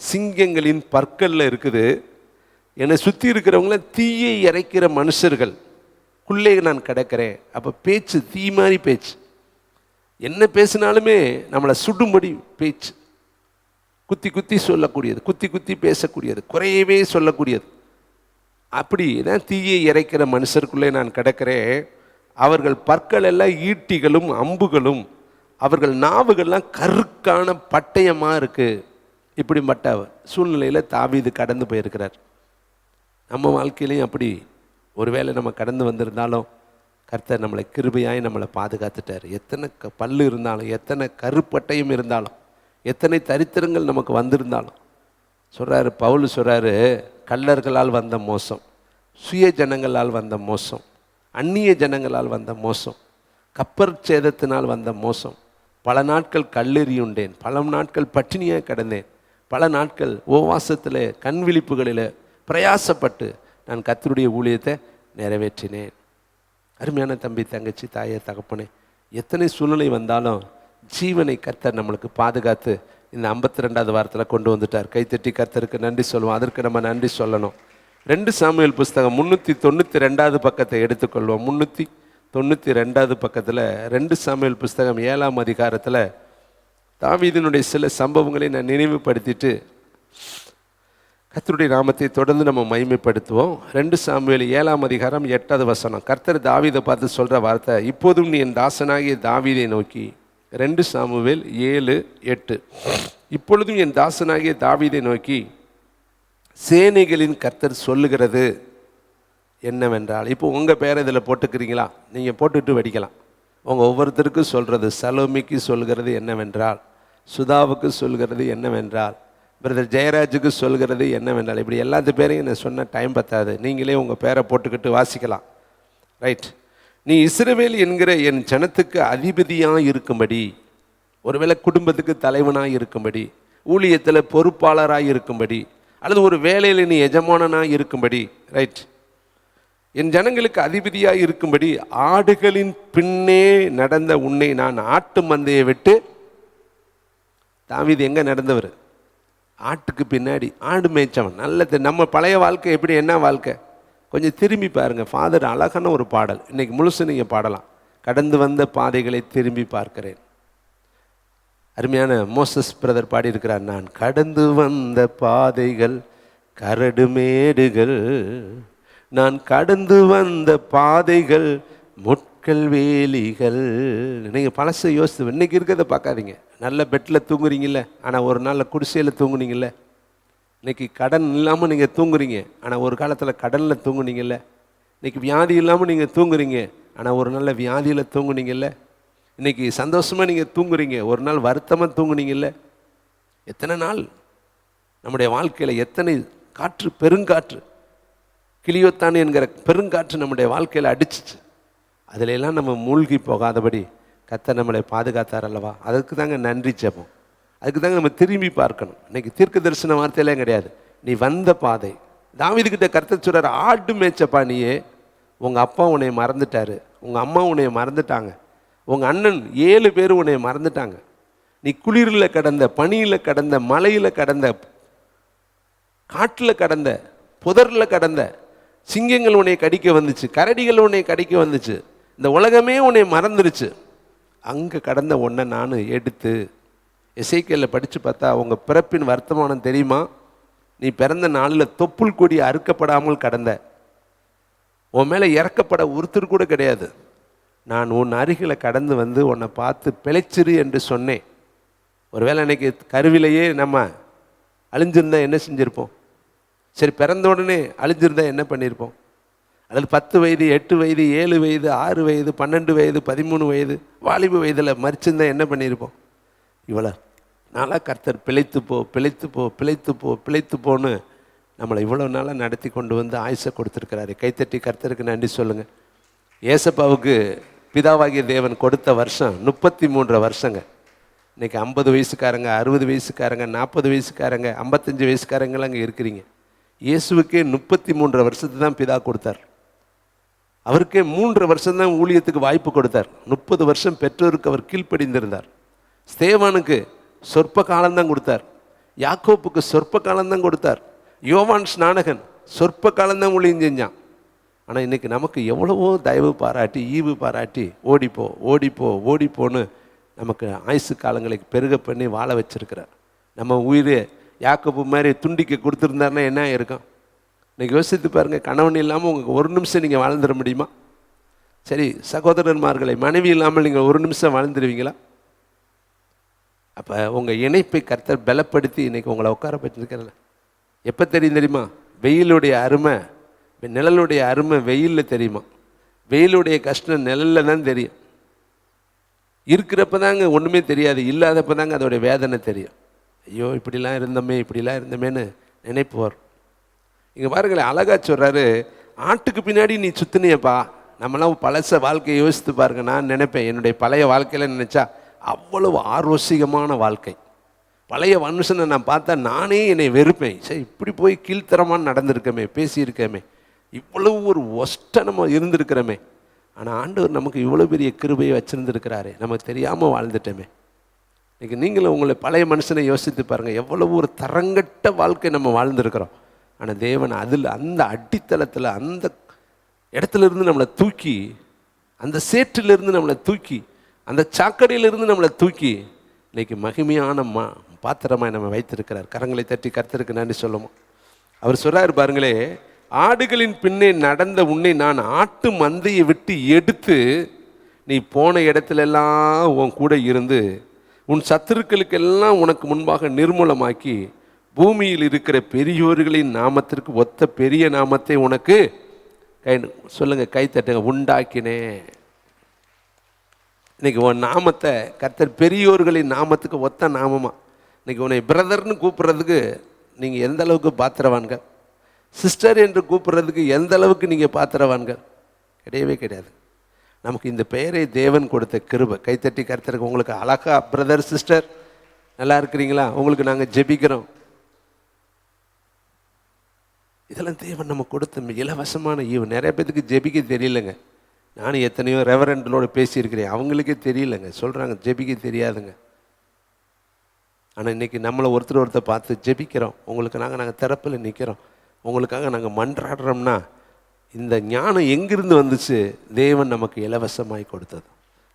சிங்கங்களின் பற்களில் இருக்குது. என்னை சுற்றி இருக்கிறவங்கள தீயை இறைக்கிற மனுஷர்களுக்குள்ளே நான் கிடக்கிறேன். அப்போ பேச்சு தீ மாதிரி பேச்சு. என்ன பேசினாலுமே நம்மளை சுடும்படி பேச்சு. குத்தி குத்தி சொல்லக்கூடியது, குத்தி குத்தி பேசக்கூடியது, குறையவே சொல்லக்கூடியது. அப்படி தான் தீயை இறைக்கிற மனுஷருக்குள்ளே நான் கிடக்கிறேன். அவர்கள் பற்கள் எல்லாம் ஈட்டிகளும் அம்புகளும், அவர்கள் நாவுகள்லாம் கருக்கான பட்டயமாக இருக்குது. இப்படிப்பட்ட சூழ்நிலையில் தாவீது கடந்து போயிருக்கிறார். நம்ம வாழ்க்கையிலையும் அப்படி ஒருவேளை நம்ம கடந்து வந்திருந்தாலும் கர்த்தர் நம்மளை கிருபையாய் நம்மளை பாதுகாத்துட்டார். எத்தனை பல்லு இருந்தாலும், எத்தனை கருப்பட்டையும் இருந்தாலும், எத்தனை தரித்திரங்கள் நமக்கு வந்திருந்தாலும் சொல்கிறாரு பவுல் சொல்கிறாரு, கள்ளர்களால் வந்த மோசம், சுய ஜனங்களால் வந்த மோசம், அந்நிய ஜனங்களால் வந்த மோசம், கப்பற் சேதத்தினால் வந்த மோசம், பல நாட்கள் கல்லெறியுண்டேன், பல நாட்கள் பட்டினியாக கிடந்தேன், பல நாட்கள் உபவாசத்தில் கண் விழிப்புகளில் பிரயாசப்பட்டு நான் கர்த்தருடைய ஊழியத்தை நிறைவேற்றினேன். அருமையான தம்பி, தங்கச்சி, தாயே, தகப்பனே, எத்தனை சூழ்நிலை வந்தாலும் ஜீவனை கர்த்தர் நம்மளுக்கு பாதுகாத்து இந்த 52வது வாரத்தில் கொண்டு வந்துட்டார். கைத்தட்டி கர்த்தருக்கு நன்றி சொல்லுவோம். அதற்கு நம்ம நன்றி சொல்லணும். 2 சாமுவேல் புஸ்தகம் 392வது பக்கத்தை எடுத்துக்கொள்வோம். 392வது பக்கத்தில் 2 சாமுவேல் புஸ்தகம் 7ஆம் அதிகாரத்தில் தாவீதினுடைய சில சம்பவங்களை நான் நினைவுபடுத்திட்டு கர்த்தருடைய நாமத்தை தொடர்ந்து நம்ம மகிமைப்படுத்துவோம். 2 சாமுவேல் 7ஆம் அதிகாரம் 8வது வசனம். கர்த்தர் தாவீதை பார்த்து சொல்கிற வார்த்தை, இப்போதும் நீ என் தாசனாகிய தாவீதை நோக்கி. 2 சாமுவேல் 7:8. இப்பொழுதும் என் தாசனாகிய தாவீதை நோக்கி சேனைகளின் கர்த்தர் சொல்லுகிறது என்னவென்றால், இப்போ உங்கள் பேரை இதில் போட்டுக்கிறீங்களா? நீங்கள் போட்டுட்டு வடிக்கலாம். உங்கள் ஒவ்வொருத்தருக்கும் சொல்கிறது, சலோமிக்கு சொல்கிறது என்னவென்றால், சுதாவுக்கு சொல்கிறது என்னவென்றால், பிரதர் ஜெயராஜுக்கு சொல்கிறது என்னவென்றால், இப்படி எல்லாத்து பேரையும் நான் சொன்ன டைம் பத்தாது. நீங்களே உங்கள் பேரை போட்டுக்கிட்டு வாசிக்கலாம். ரைட். நீ இஸ்ரவேல் என்கிற என் ஜனத்துக்கு அதிபதியாக இருக்கும்படி, ஒருவேளை குடும்பத்துக்கு தலைவனாக இருக்கும்படி, ஊழியத்தில் பொறுப்பாளராக இருக்கும்படி, அல்லது ஒரு வேலையில் நீ எஜமானனாக இருக்கும்படி, ரைட், என் ஜனங்களுக்கு அதிபதியாக இருக்கும்படி ஆடுகளின் பின்னே நடந்த உன்னை நான் ஆட்டு மந்தையை விட்டு. தாவீது எங்கே நடந்தவர்? ஆட்டுக்கு பின்னாடி ஆடு மேய்ச்சவன். நல்லது. நம்ம பழைய வாழ்க்கை எப்படி, என்ன வாழ்க்கை? கொஞ்சம் திரும்பி பாருங்கள். ஃபாதர் அழகான ஒரு பாடல், இன்னைக்கு முழுசு நீங்கள் பாடலாம். கடந்து வந்த பாதைகளை திரும்பி பார்க்கிறேன். அருமையான மோசஸ் பிரதர் பாடியிருக்கிறார், நான் கடந்து வந்த பாதைகள் கரடு மேடுகள், நான் கடந்து வந்த பாதைகள் முட்கள் வேலிகள். நீங்கள் பழசை யோசித்து இன்னைக்கு இருக்கிறத பார்க்காதீங்க. நல்ல பெட்டில் தூங்குறீங்கல்ல, ஆனால் ஒரு நாளில் குடிசையில் தூங்குனீங்கல்ல. இன்றைக்கி கடன் இல்லாமல் நீங்கள் தூங்குறீங்க, ஆனால் ஒரு காலத்தில் கடனில் தூங்குனீங்கல்ல. இன்றைக்கி வியாதி இல்லாமல் நீங்கள் தூங்குறீங்க, ஆனால் ஒரு நாளில் வியாதியில் தூங்குனீங்கல்ல. இன்றைக்கி சந்தோஷமாக நீங்கள் தூங்குறீங்க, ஒரு நாள் வருத்தமாக தூங்குனீங்கல்ல. எத்தனை நாள் நம்முடைய வாழ்க்கையில் எத்தனை காற்று, பெருங்காற்று, கிளியோத்தான் என்கிற பெருங்காற்று நம்முடைய வாழ்க்கையில் அடிச்சிச்சு. அதிலெல்லாம் நம்ம மூழ்கி போகாதபடி கர்த்தர் நம்மளை பாதுகாத்தார் அல்லவா? அதுக்கு தாங்க நன்றி ஜெபம். அதுக்கு தாங்க நம்ம திரும்பி பார்க்கணும். இன்னைக்கு தீர்க்க தரிசன வார்த்தையெல்லாம் கிடையாது. நீ வந்த பாதை. தாவீதுகிட்ட கர்த்தர் சொல்றாரு, ஆடு மேய்ச்சப்பா நீயே, உங்கள் அப்பா உன்னை மறந்துட்டாரு, உங்கள் அம்மா உன்னை மறந்துட்டாங்க, உங்கள் அண்ணன் 7 பேர் உன்னை மறந்துட்டாங்க. நீ குளிரில் கடந்த, பனியில் கடந்த, மலையில் கடந்த, காட்டில் கடந்த, புதரில் கடந்த, சிங்கங்கள் உன்னை கடிக்க வந்துச்சு, கரடிகள் உன்னை கடிக்க வந்துச்சு, இந்த உலகமே உன்னை மறந்துருச்சு. அங்கே கடந்த ஒன்றை நான் எடுத்து எசேக்கியேலில் படித்து பார்த்தா, உங்கள் பிறப்பின் வர்த்தமானம் தெரியுமா? நீ பிறந்த நாளில் தொப்புள் கொடி அறுக்கப்படாமல் கடந்த, உன் மேலே இறக்கப்பட ஒருத்தர் கூட கிடையாது. நான் உன் அருகில் கடந்து வந்து உன்னை பார்த்து பிழைச்சிரு என்று சொன்னேன். ஒருவேளை அன்னைக்கு கருவிலேயே நம்ம அழிஞ்சிருந்தா என்ன செஞ்சுருப்போம்? சரி, பிறந்த உடனே அழிஞ்சிருந்தா என்ன பண்ணியிருப்போம்? அதில் 10 வயது, 8 வயது, 7 வயது, 6 வயது, 12 வயது, 13 வயது, வாலிப வயதில் மறிச்சிருந்தா என்ன பண்ணியிருப்போம்? இவ்வளோ நாளாக கர்த்தர் பிழைத்து போ, பிழைத்து போ, பிழைத்து போ, பிழைத்து போன்னு நம்மளை இவ்வளோ நாளாக நடத்தி கொண்டு வந்து ஆயுசை கொடுத்துருக்கிறாரு. கைத்தட்டி கர்த்தருக்கு நன்றி சொல்லுங்கள். ஏசப்பாவுக்கு பிதாவாகிய தேவன் கொடுத்த வருஷம் 33 வருஷங்க. இன்றைக்கி 50 வயசுக்காரங்க, 60 வயசுக்காரங்க, 40 வயசுக்காரங்க, 55 வயசுக்காரங்களாம் அங்கே இருக்கிறீங்க. இயேசுவுக்கே 33 வருஷத்து தான் பிதா கொடுத்தார். அவருக்கே 3 வருஷம்தான் ஊழியத்துக்கு வாய்ப்பு கொடுத்தார். 30 வருஷம் பெற்றோருக்கு அவர் கீழ்ப்படிந்திருந்தார். ஸ்தேவானுக்கு சொற்ப காலம்தான் கொடுத்தார். யாக்கோப்புக்கு சொற்ப காலம்தான் கொடுத்தார். யோவான் ஸ்நானகன் சொற்ப காலம்தான் ஊழியம் செஞ்சான். ஆனால் இன்றைக்கி நமக்கு எவ்வளவோ தயவு பாராட்டி, ஈவு பாராட்டி, ஓடிப்போ ஓடிப்போ ஓடிப்போன்னு நமக்கு ஆயுசு காலங்களை பெருக பண்ணி வாழ வச்சிருக்கிறார். நம்ம உயிர் யாக்கோப்பு மாதிரி துண்டிக்க கொடுத்துருந்தாருன்னா என்ன இருக்கும்? இன்றைக்கி யோசித்து பாருங்கள், கணவன் இல்லாமல் உங்களுக்கு ஒரு நிமிஷம் நீங்கள் வாழ்ந்துட முடியுமா? சரி, சகோதரன்மார்களை, மனைவி இல்லாமல் நீங்கள் ஒரு நிமிஷம் வாழ்ந்துருவீங்களா? அப்போ உங்கள் இணைப்பை கர்த்தர் பலப்படுத்தி இன்றைக்கி உங்களை உட்கார வச்சிருக்கிறல. எப்போ தெரியுமா? வெயிலுடைய அருமை, நிழலுடைய அருமை வெயிலில் தெரியுமா? வெயிலுடைய கஷ்டம் நிழலில் தான் தெரியும். இருக்கிறப்ப தாங்க ஒன்றுமே தெரியாது, இல்லாதப்ப தாங்க அதோடைய வேதனை தெரியும். ஐயோ, இப்படிலாம் இருந்தோமே, இப்படிலாம் இருந்தோமேன்னு நினைப்பு வரும். இங்கே பாருங்களேன், அழகா சொல்கிறாரு, ஆட்டுக்கு பின்னாடி நீ சுத்தினியப்பா. நம்மளாம் பழச வாழ்க்கையை யோசித்து பாருங்க. நான் நினைப்பேன், என்னுடைய பழைய வாழ்க்கையில் நினச்சா அவ்வளவு ஆரோசிகமான வாழ்க்கை. பழைய மனுஷனை நான் பார்த்தா நானே என்னை வெறுப்பேன். சரி, இப்படி போய் கீழ்த்தரமாக நடந்திருக்கமே, பேசியிருக்கமே, இவ்வளவு ஒரு ஒஸ்ட்டாக நம்ம இருந்திருக்கிறோமே. ஆனால் ஆண்டவர் நமக்கு இவ்வளோ பெரிய கிருபையை வச்சுருந்துருக்கிறாரே, நமக்கு தெரியாமல் வாழ்ந்துட்டோமே. இன்றைக்கி நீங்களும் உங்களை பழைய மனுஷனை யோசித்து பாருங்கள், எவ்வளவு ஒரு தரங்கட்ட வாழ்க்கை நம்ம வாழ்ந்துருக்கிறோம். ஆனால் தேவன் அதில் அந்த அடித்தளத்தில் அந்த இடத்துலேருந்து நம்மளை தூக்கி, அந்த சேற்றிலிருந்து நம்மளை தூக்கி, அந்த சாக்கடையிலிருந்து நம்மளை தூக்கி இன்றைக்கி மகிமையான பாத்திரமாக நம்ம வைத்திருக்கிறார். கரங்களை தட்டி கர்த்தருக்கு நன்றி சொல்லுமா. அவர் சொல்கிறார் பாருங்களே, ஆடுகளின் பின்னே நடந்த உன்னை நான் ஆட்டு மந்தையை விட்டு எடுத்து நீ போன இடத்துலெல்லாம் உன் கூட இருந்து உன் சத்துருக்களுக்கெல்லாம் உனக்கு முன்பாக நிர்மூலமாக்கி பூமியில் இருக்கிற பெரியோர்களின் நாமத்திற்கு ஒத்த பெரிய நாமத்தை உனக்கு சொல்லுங்கள், கை தட்டுங்க, உண்டாக்கினேன். இன்னைக்கு உன் நாமத்தை கர்த்தர் பெரியோர்களின் நாமத்துக்கு ஒத்த நாமமா. இன்னைக்கு உன்னை பிரதர்னு கூப்பிட்றதுக்கு நீங்கள் எந்த அளவுக்கு பாத்திரவான்கள், சிஸ்டர் என்று கூப்பிட்றதுக்கு எந்த அளவுக்கு நீங்கள் பாத்திரவான்கள்? கிடையவே கிடையாது. நமக்கு இந்த பெயரை தேவன் கொடுத்த கிருபை. கைத்தட்டி கர்த்தருக்கு. உங்களுக்கு அழகா பிரதர் சிஸ்டர் நல்லா இருக்கிறீங்களா? உங்களுக்கு நாங்கள் ஜெபிக்கிறோம். இதெல்லாம் தேவன் நம்ம கொடுத்த இலவசமான ஈவு. நிறைய பேத்துக்கு ஜெபிக்க தெரியலங்க. நானும் எத்தனையோ ரெவரண்டோடு பேசியிருக்கிறேன், அவங்களுக்கே தெரியலங்க. சொல்கிறாங்க ஜெபிக்க தெரியாதுங்க. ஆனால் இன்றைக்கி நம்மளை ஒருத்தர் பார்த்து ஜெபிக்கிறோம். உங்களுக்கு நாங்கள் திறப்பில் நிற்கிறோம், உங்களுக்காக நாங்கள் மன்றாடுறோம்னா இந்த ஞானம் எங்கிருந்து வந்துச்சு? தேவன் நமக்கு இலவசமாய் கொடுத்தது.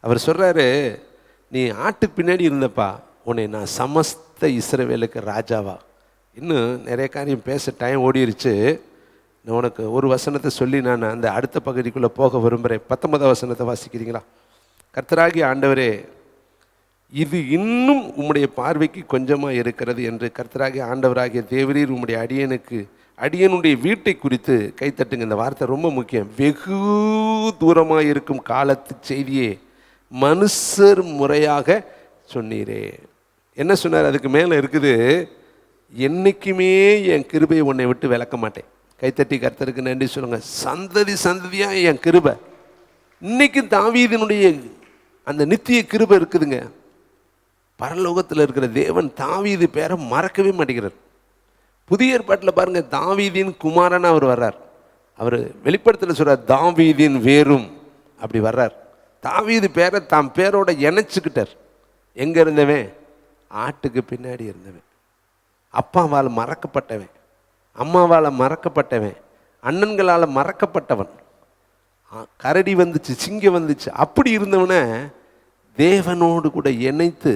அவர் சொல்கிறாரு, நீ ஆட்டுக்கு பின்னாடி இருந்தப்பா, உன்னை நான் சமஸ்த இஸ்ரவேலுக்கு ராஜாவா. இன்னும் நிறைய காரியம் பேச டைம் ஓடிருச்சு. நான் உனக்கு ஒரு வசனத்தை சொல்லி நான் அந்த அடுத்த பகுதிக்குள்ளே போக விரும்புகிறேன். 19ஆம் வசனத்தை வாசிக்கிறீங்களா? கர்த்தராகிய ஆண்டவரே, இது இன்னும் உம்முடைய பார்வைக்கு கொஞ்சமாக இருக்கிறது என்று கர்த்தராகிய ஆண்டவராகிய தேவரீர் உம்முடைய அடியனுடைய வீட்டை குறித்து கைத்தட்டுங்க. இந்த வார்த்தை ரொம்ப முக்கியம். வெகு தூரமாக இருக்கும் காலத்து செய்தியே மனுஷர் முறையாக சொன்னீரே. என்ன சொன்னார்? அதுக்கு மேலே இருக்குது, என்னைக்குமே என் கிருபையை உன்னை விட்டு விளக்க மாட்டேன். கைத்தட்டி கர்த்தருக்கு நன்றி சொல்லுங்க. சந்ததி சந்ததியாக என் கிருபை. இன்னைக்கு தாவீதினுடைய அந்த நித்திய கிருபை இருக்குதுங்க. பரலோகத்தில் இருக்கிற தேவன் தாவீது பேரை மறக்கவே மாட்டேங்கிறார். புதிய ஏற்பாட்டில் பாருங்க, தாவீதின் குமாரனா அவர் வர்றார். அவர் வெளிப்படுத்தல சொல்றார், தாவீதின் வேரும் அப்படி வர்றார். தாவீது பேரை தாம் பேரோட இணைச்சுக்கிட்டார். எங்க இருந்தவன்? ஆட்டுக்கு பின்னாடி இருந்தவன், அப்பாவால் மறக்கப்பட்டவன், அம்மாவால் மறக்கப்பட்டவன், அண்ணன்களால் மறக்கப்பட்டவன். கரடி வந்துச்சு, சிங்கம் வந்துச்சு, அப்படி இருந்தவனை தேவனோடு கூட இணைத்து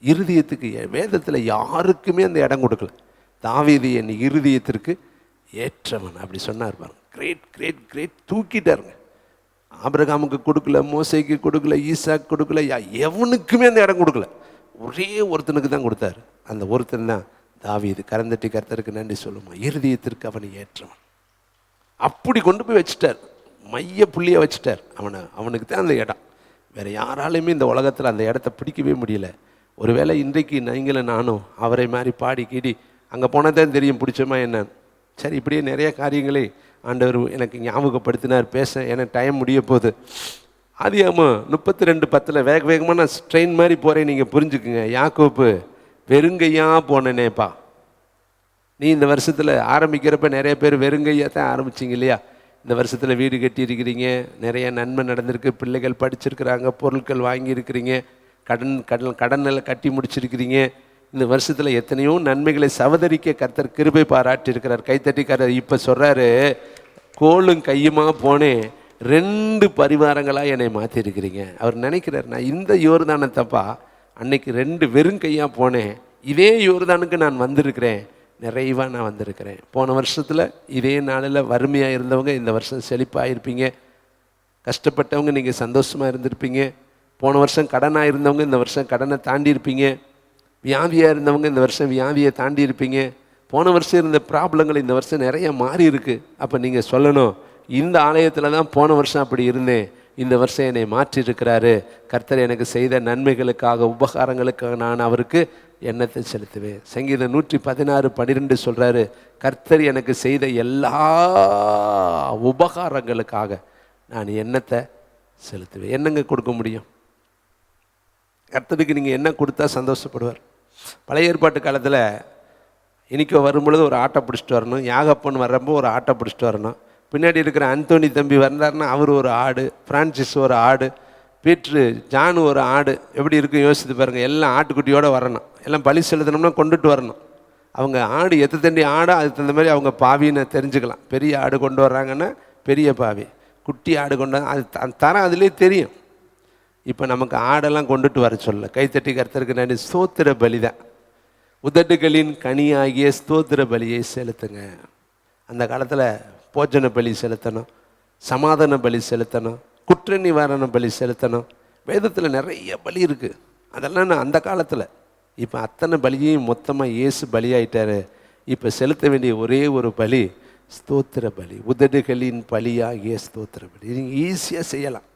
இருதயத்துக்கு வேதத்தில் யாருக்குமே அந்த இடம் கொடுக்கல. தாவீது என் இருதயத்திற்கு ஏற்றவன் அப்படி சொன்னார் பாருங்க. கிரேட் கிரேட் கிரேட் தூக்கிட்டாருங்க. ஆபிரகாமுக்கு கொடுக்கல, மோசைக்கு கொடுக்கல, ஈசாக்கு கொடுக்கல, எவனுக்குமே அந்த இடம் கொடுக்கல. ஒரே ஒருத்தனுக்கு தான் கொடுத்தாரு. அந்த ஒருத்தன் தான் தாவீது. கரந்தட்டி கர்த்தருக்கு நன்றி சொல்லுமா. இருதயத்திற்கு அவனை ஏற்றவன் அப்படி கொண்டு போய் வச்சுட்டார், மைய புள்ளிய வச்சுட்டார். அவனுக்கு தான் அந்த இடம். வேறு யாராலையுமே இந்த உலகத்தில் அந்த இடத்த பிடிக்கவே முடியல. ஒருவேளை இன்றைக்கு நீங்களும் நானும் அவரை மாதிரி பாடி கீடி அங்கே போனதான் தெரியும் பிடிச்சமா என்னன்னு. சரி, இப்படியே நிறைய காரியங்களை ஆண்டவர் எனக்கு ஞாபகப்படுத்தினார் பேச. எனக்கு டைம் முடிய போகுது. ஆதியாகமம் 32:10 வேக வேகமாக நான் ட்ரெயின் மாதிரி போகிறேன், நீங்கள் புரிஞ்சுக்குங்க. யாக்கோப்பு வெறுங்கையாக போனேனேப்பா. நீ இந்த வருஷத்தில் ஆரம்பிக்கிறப்ப நிறைய பேர் வெறுங்கையாக தான் ஆரம்பிச்சிங்க இல்லையா? இந்த வருஷத்தில் வீடு கட்டி இருக்கிறீங்க, நிறைய நன்மை நடந்திருக்கு, பிள்ளைகள் படிச்சிருக்கிறாங்க, பொருட்கள் வாங்கியிருக்கிறீங்க, கடனில் கட்டி முடிச்சிருக்கிறீங்க. இந்த வருஷத்தில் எத்தனையோ நன்மைகளை சவதரிக்க கர்த்தர் கிருபை பாராட்டியிருக்கிறார். கைத்தட்டி இப்போ சொல்கிறாரு, கோலும் கையுமா போனேன், 2 பரிவாரங்களாக என்னை மாற்றிருக்கிறீங்க. அவர் நினைக்கிறார், நான் இந்த யோர்தானத்தப்பா அன்னைக்கு 2 வெறும் கையாக போனேன், இதே யோர்தானுக்கு நான் வந்திருக்கிறேன், நிறைவாக நான் வந்திருக்கிறேன். போன வருஷத்தில் இதே நாளில் வறுமையாக இருந்தவங்க இந்த வருஷம் செழிப்பாக இருப்பீங்க. கஷ்டப்பட்டவங்க நீங்கள் சந்தோஷமாக இருந்திருப்பீங்க. போன வருஷம் கடனாக இருந்தவங்க இந்த வருஷம் கடனை தாண்டி இருப்பீங்க. வியாதியாக இருந்தவங்க இந்த வருஷம் வியாதியை தாண்டி இருப்பீங்க. போன வருஷம் இருந்த ப்ராப்ளங்கள் இந்த வருஷம் நிறைய மாறி இருக்குது. அப்போ நீங்கள் சொல்லணும், இந்த ஆலயத்தில் தான் போன வருஷம் அப்படி இருந்தேன், இந்த வருஷம் என்னை மாற்றிருக்கிறாரு. கர்த்தர் எனக்கு செய்த நன்மைகளுக்காக, உபகாரங்களுக்காக நான் அவருக்கு எண்ணத்தை செலுத்துவேன். சங்கீதம் 116:12 சொல்கிறாரு, கர்த்தர் எனக்கு செய்த எல்லா உபகாரங்களுக்காக நான் எண்ணத்தை செலுத்துவேன். என்னங்க கொடுக்க முடியும்? கர்த்தருக்கு நீங்கள் என்ன கொடுத்தா சந்தோஷப்படுவார்? பழைய ஏற்பாட்டு காலத்தில் இன்றைக்கி வரும்பொழுது ஒரு ஆட்டை பிடிச்சிட்டு வரணும், யாகப்பன் வர்றப்போ ஒரு ஆட்டை பிடிச்சிட்டு வரணும். பின்னாடி இருக்கிற அந்தோனி தம்பி வந்தார்னா அவர் ஒரு ஆடு, பிரான்சிஸ் ஒரு ஆடு, பீட்ரு ஜானு ஒரு ஆடு. எப்படி இருக்கும் யோசித்து பாருங்கள். எல்லாம் ஆட்டுக்குட்டியோடு வரணும், எல்லாம் பலி செலுத்தணும்னா கொண்டுட்டு வரணும். அவங்க ஆடு எத்தனை ஆடோ அதுக்கு தகுந்த மாதிரி அவங்க பாவின்னு தெரிஞ்சுக்கலாம். பெரிய ஆடு கொண்டு வர்றாங்கன்னா பெரிய பாவி, குட்டி ஆடு கொண்டு அது தரம் அதுலேயே தெரியும். இப்போ நமக்கு ஆடெல்லாம் கொண்டுட்டு வர சொல்ல. கைத்தட்டி கர்த்தருக்கு நன்றி. ஸ்தோத்திர பலி தான். உதடுகளின் கனியாகிய ஸ்தோத்திர பலியை செலுத்துங்க. அந்த காலத்தில் போஜன பலி செலுத்தணும், சமாதான பலி செலுத்தணும், குற்ற நிவாரண பலி செலுத்தணும். வேதத்தில் நிறைய பலி இருக்குது. அதெல்லாம் நான் அந்த காலத்தில். இப்போ அத்தனை பலியையும் மொத்தமாக இயேசு பலியாயிட்டாரு. இப்போ செலுத்த வேண்டிய ஒரே ஒரு பலி ஸ்தோத்திர பலி. உதடுகளின் பலியாகிய ஸ்தோத்திர பலி. நீங்கள் ஈஸியாக செய்யலாம்,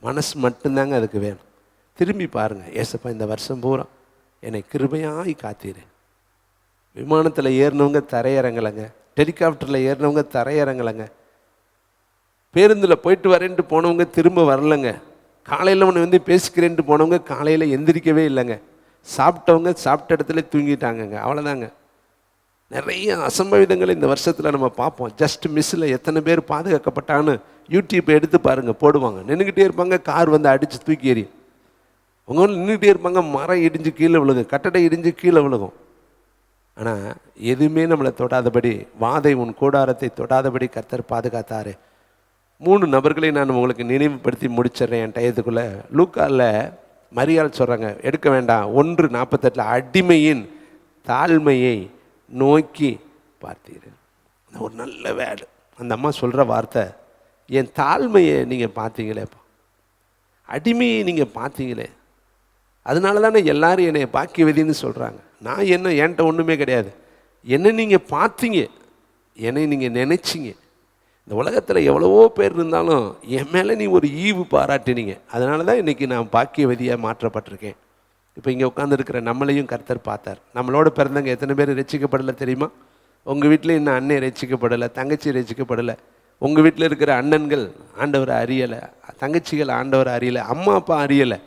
மனசு மட்டும்தாங்க அதுக்கு வேணும். திரும்பி பாருங்கள், ஏசப்பா இந்த வருஷம் பூரா என்னை கிருபையாய் காத்தீரு. விமானத்தில் ஏறினவங்க தரையிறங்கலைங்க, ஹெலிகாப்டரில் ஏறினவங்க தரையிறங்கலைங்க, பேருந்தில் போயிட்டு வரேன்ட்டு போனவங்க திரும்ப வரலைங்க, காலையில் ஒன்று வந்து பேசிக்கிறேன்ட்டு போனவங்க காலையில் எந்திரிக்கவே இல்லைங்க, சாப்பிட்டவங்க சாப்பிட்ட இடத்துல தூங்கிட்டாங்கங்க. அவ்வளோதாங்க. நிறைய அசம்பவிதங்கள் இந்த வருஷத்தில் நம்ம பார்ப்போம். ஜஸ்ட் மிஸ்ஸில் எத்தனை பேர் பாதுகாக்கப்பட்டான்னு யூடியூப்பை எடுத்து பாருங்கள், போடுவாங்க. நின்றுக்கிட்டே இருப்பாங்க, கார் வந்து அடித்து தூக்கி எறியும். அவங்க நின்றுக்கிட்டே இருப்பாங்க, மரம் இடிஞ்சு கீழே விழுகும், கட்டடை இடிஞ்சு கீழே விழுகும். ஆனால் எதுவுமே நம்மளை தொடாதபடி, வாதை உன் கூடாரத்தை தொடாதபடி கர்த்தர் பாதுகாத்தாரு. 3 நபர்களை நான் உங்களுக்கு நினைவுபடுத்தி முடிச்சிடுறேன் என் டயத்துக்குள்ளே. லூக்காவில் மரியாள் சொல்கிறாங்க, எடுக்க வேண்டாம். 1:48 அடிமையின் தாழ்மையை நோக்கி பார்த்தீர்கள். ஒரு நல்ல வேர்டு. அந்த அம்மா சொல்கிற வார்த்தை, என் தாழ்மையை நீங்கள் பார்த்தீங்களேப்பா, அடிமையை நீங்கள் பார்த்தீங்களே, அதனால தானே எல்லாரும் என்னை பாக்கியவதின்னு சொல்கிறாங்க. நான் என்கிட்ட ஒன்றுமே கிடையாது, என்னை நீங்கள் பார்த்தீங்க, என்னை நீங்கள் நினைச்சிங்க. இந்த உலகத்தில் எவ்வளவோ பேர் இருந்தாலும் என் மேலே நீ ஒரு ஈவு பாராட்டினீங்க, அதனால தான் இன்றைக்கி நான் பாக்கியவதியாக மாற்றப்பட்டிருக்கேன். இப்போ இங்கே உட்காந்துருக்கிற நம்மளையும் கர்த்தர் பார்த்தார். நம்மளோட பிறந்தவங்க எத்தனை பேர் ரட்சிக்கப்படலை தெரியுமா? உங்கள் வீட்டில் இன்னும் அண்ணன் ரட்சிக்கப்படலை, தங்கச்சி ரட்சிக்கப்படலை. உங்கள் வீட்டில் இருக்கிற அண்ணன்கள் ஆண்டவரை அறியலை, தங்கச்சிகள் ஆண்டவரை அறியலை, அம்மா அப்பா அறியலை.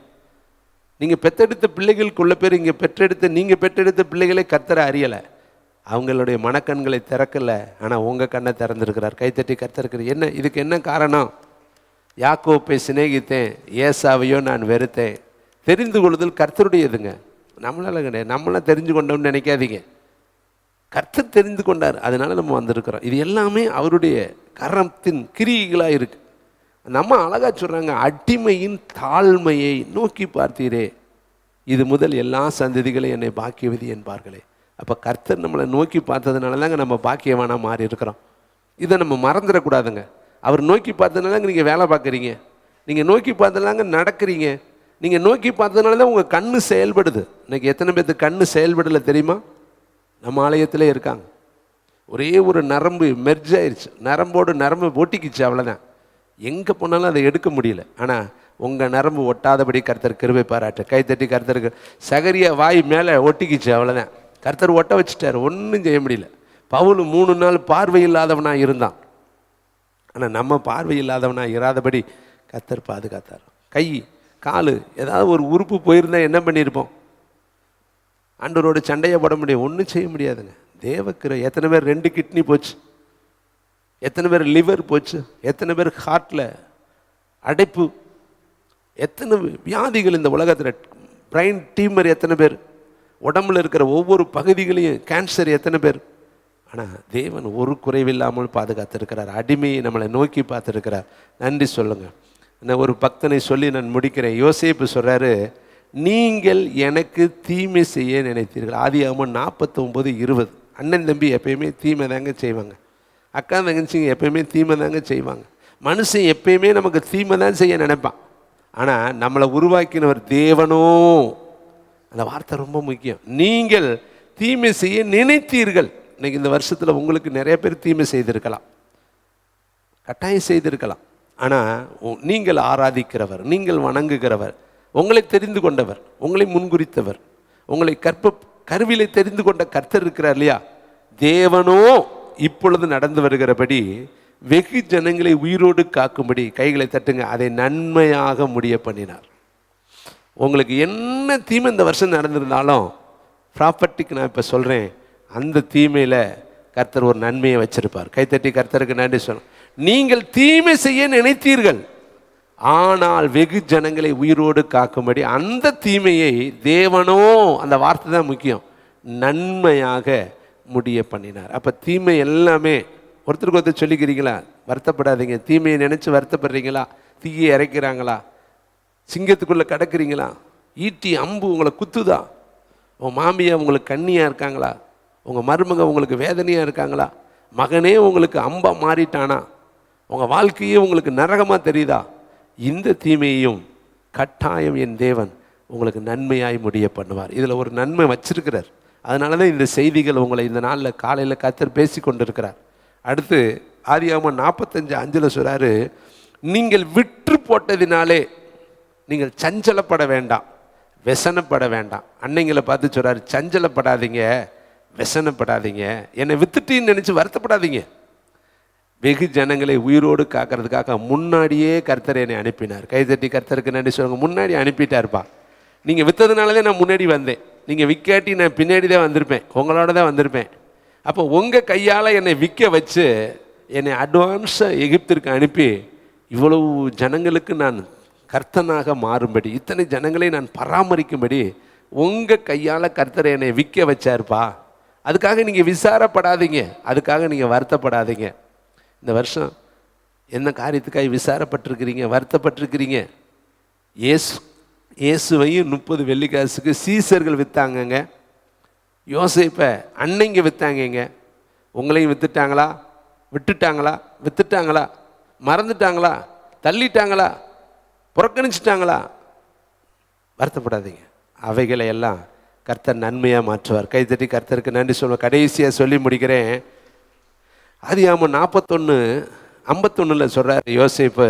நீங்கள் பெற்றெடுத்த பிள்ளைகளுக்குள்ள பேர் இங்கே நீங்கள் பெற்றெடுத்த பிள்ளைகளை கர்த்தரை அறியலை, அவங்களுடைய மனக்கண்களை திறக்கலை. ஆனால் உங்கள் கண்ணை திறந்துருக்கிறார். கைத்தட்டி கர்த்தருக்கிற என்ன இதுக்கு என்ன காரணம்? யாக்கோப்பை சிநேகித்தேன், ஏசாவையோ நான் வெறுத்தேன். தெரிந்து கொள்ளுதல் கர்த்தருடையதுங்க, நம்மளால கிடையாது. நம்மளாம் தெரிஞ்சு கொண்டோம்னு நினைக்காதீங்க. கர்த்தர் தெரிந்து கொண்டார், அதனால நம்ம வந்திருக்கிறோம். இது எல்லாமே அவருடைய கரத்தின் கிரியைகளாக இருக்கு. நம்ம அழகா சொல்றாங்க, அடிமையின் தாழ்மையை நோக்கி பார்த்தீரே, இது முதல் எல்லா சந்ததிகளையும் என்னை பாக்கியவதி என்பார்களே. அப்போ கர்த்தர் நம்மளை நோக்கி பார்த்ததுனால தாங்க நம்ம பாக்கியவானா மாறி இருக்கிறோம். இதை நம்ம மறந்துடக்கூடாதுங்க. அவர் நோக்கி பார்த்ததுனால நீங்கள் வேலை பார்க்குறீங்க, நீங்கள் நோக்கி பார்த்ததுனால நடக்கிறீங்க, நீங்கள் நோக்கி பார்த்ததுனால தான் உங்கள் கண்ணு செயல்படுது. இன்னைக்கு எத்தனை பேர்த்துக்கு கண்ணு செயல்படலை தெரியுமா? நம்ம ஆலயத்திலே இருக்காங்க. ஒரே ஒரு நரம்பு மெர்ஜ் ஆயிடுச்சு, நரம்போடு நரம்பு ஒட்டிக்கிச்சு, அவ்வளோதான். எங்கே போனாலும் அதை எடுக்க முடியல. ஆனால் உங்கள் நரம்பு ஒட்டாதபடி கர்த்தர் கிருபை பாராட்டு. கைத்தட்டி கர்த்தருக்கு. சகரியா வாய் மேலே ஒட்டிக்கிச்சு, அவ்வளோதான். கர்த்தர் ஒட்ட வச்சுட்டார், ஒன்றும் செய்ய முடியல. பவுல் 3 நாள் பார்வை இல்லாதவனாக இருந்தான். ஆனால் நம்ம பார்வை இல்லாதவனாக இராதபடி கர்த்தர் பாதுகாத்தார். கை காலு ஏதாவது ஒரு உறுப்பு போயிருந்தால் என்ன பண்ணியிருப்போம்? ஆண்டவரோட சண்டையை போட முடியும்? ஒன்றும் செய்ய முடியாதுங்க. தேவக்கிற எத்தனை பேர் 2 கிட்னி போச்சு, எத்தனை பேர் லிவர் போச்சு, எத்தனை பேர் ஹார்ட்டில் அடைப்பு, எத்தனை வியாதிகள் இந்த உலகத்தில், பிரைன் டியூமர் எத்தனை பேர், உடம்புல இருக்கிற ஒவ்வொரு பகுதிகளையும் கேன்சர் எத்தனை பேர். ஆனால் தேவன் ஒரு குறைவில்லாமல் பாதுகாத்திருக்கிறார். அடிமையை நம்மளை நோக்கி பார்த்துருக்கிறார். நன்றி சொல்லுங்கள். நான் ஒரு பக்தனை சொல்லி நான் முடிக்கிறேன். யோசேப்பு சொல்கிறாரு, நீங்கள் எனக்கு தீமை செய்ய நினைத்தீர்கள். ஆதியாகமம் 49:20. அண்ணன் தம்பி எப்பயுமே தீமை தாங்க செய்வாங்க, அக்கா தங்கச்சிங்க எப்பயுமே தீமை தாங்க செய்வாங்க. மனுஷன் எப்பயுமே நமக்கு தீமை தான் செய்ய நினைப்பான். ஆனால் நம்மளை உருவாக்கினவர் தேவனோ, அந்த வார்த்தை ரொம்ப முக்கியம். நீங்கள் தீமை செய்ய நினைத்தீர்கள். இன்னைக்கு இந்த வருஷத்தில் உங்களுக்கு நிறைய பேர் தீமை செய்திருக்கலாம், கட்டாயம் செய்திருக்கலாம். ஆனால் நீங்கள் ஆராதிக்கிறவர், நீங்கள் வணங்குகிறவர், உங்களை தெரிந்து கொண்டவர், உங்களை முன்குறித்தவர், உங்களை கருவிலை தெரிந்து கொண்ட கர்த்தர் இருக்கிறார் இல்லையா, தேவனோ இப்பொழுது நடந்து வருகிறபடி வெகு ஜனங்களை உயிரோடு காக்கும்படி, கைகளை தட்டுங்க, அதை நன்மையாக முடிய பண்ணினார். உங்களுக்கு என்ன தீமை இந்த வருஷம் நடந்திருந்தாலும் ப்ராப்பர்ட்டிக்கு நான் இப்போ சொல்கிறேன், அந்த தீமையில் கர்த்தர் ஒரு நன்மையை வச்சிருப்பார். கைத்தட்டி கர்த்தருக்கு நன்றி சொல்லணும். நீங்கள் தீமை செய்ய நினைத்தீர்கள், ஆனால் வெகு ஜனங்களை உயிரோடு காக்கும்படி அந்த தீமையை தேவனோ, அந்த வார்த்தை தான் முக்கியம், நன்மையாக முடிய பண்ணினார். அப்போ தீமை எல்லாமே ஒருத்தருக்கு ஒருத்தர் சொல்லிக்கிறீங்களா? வருத்தப்படாதீங்க. தீமையை நினச்சி வருத்தப்படுறீங்களா? தீயை இறைக்கிறாங்களா? சிங்கத்துக்குள்ளே கிடக்குறீங்களா? ஈட்டி அம்பு உங்களை குத்துதா? உங்கள் மாமியா உங்களுக்கு கண்ணியாக இருக்காங்களா? உங்கள் மருமக உங்களுக்கு வேதனையாக இருக்காங்களா? மகனே உங்களுக்கு அம்பா மாறிட்டானா? உங்கள் வாழ்க்கையே உங்களுக்கு நரகமாக தெரியுதா? இந்த தீமையையும் கட்டாயம் என் தேவன் உங்களுக்கு நன்மையாய் முடிய பண்ணுவார். இதில் ஒரு நன்மை வச்சிருக்கிறார். அதனால தான் இந்த செய்திகள் உங்களை இந்த நாளில் காலையில் கர்த்தர் பேசி கொண்டிருக்கிறார். அடுத்து ஆதியாகமம் 45:5 சொல்கிறாரு, நீங்கள் விற்று போட்டதினாலே நீங்கள் சஞ்சலப்பட வேண்டாம், व्यसனப்பட வேண்டாம். அன்னைங்களை பார்த்து சொல்கிறாரு, சஞ்சலப்படாதீங்க, व्यसனப்படாதீங்க, என்னை வித்துட்டின்னு நினச்சி வருத்தப்படாதீங்க. வெகு ஜனங்களை உயிரோடு காக்கிறதுக்காக முன்னாடியே கர்த்தர் என்னை அனுப்பினார். கைதட்டி கர்த்தருக்கு நன்றி சொல்லுங்க. முன்னாடி அனுப்பிட்டார்ப்பா. நீங்கள் விற்றதுனால தான் நான் முன்னாடி வந்தேன், நீங்கள் விற்காட்டி நான் பின்னாடி தான் வந்திருப்பேன், உங்களோட தான் வந்திருப்பேன். அப்போ உங்கள் கையால் என்னை விற்க வச்சு என்னை அட்வான்ஸாக எகிப்திற்கு அனுப்பி இவ்வளவு ஜனங்களுக்கு நான் கர்த்தனாக மாறும்படி, இத்தனை ஜனங்களை நான் பராமரிக்கும்படி உங்கள் கையால் கர்த்தரை என்னை விற்க வச்சார்ப்பா. அதுக்காக நீங்கள் விசாரப்படாதீங்க, அதுக்காக நீங்கள் வருத்தப்படாதீங்க. இந்த வருஷம் என்ன காரியத்துக்காக விசாரப்பட்டிருக்கிறீங்க, வருத்தப்பட்டிருக்கிறீங்க? இயேசுவையும் 30 வெள்ளிக்காசுக்கு சீசர்கள் விற்றாங்கங்க. யோசேப்பை அன்னைங்க விற்றாங்கங்க. உங்களையும் விற்றுட்டாங்களா? விட்டுட்டாங்களா? விற்றுட்டாங்களா? மறந்துட்டாங்களா? தள்ளிட்டாங்களா? புறக்கணிச்சிட்டாங்களா? வருத்தப்படாதீங்க, அவைகளை எல்லாம் கர்த்தர் நன்மையாக மாற்றுவார். கைத்தட்டி கர்த்தருக்கு நன்றி சொல்லுவேன். கடைசியாக சொல்லி முடிக்கிறேன். ஆதியாகமம் 41:51 சொல்கிறார் யோசேப்பு,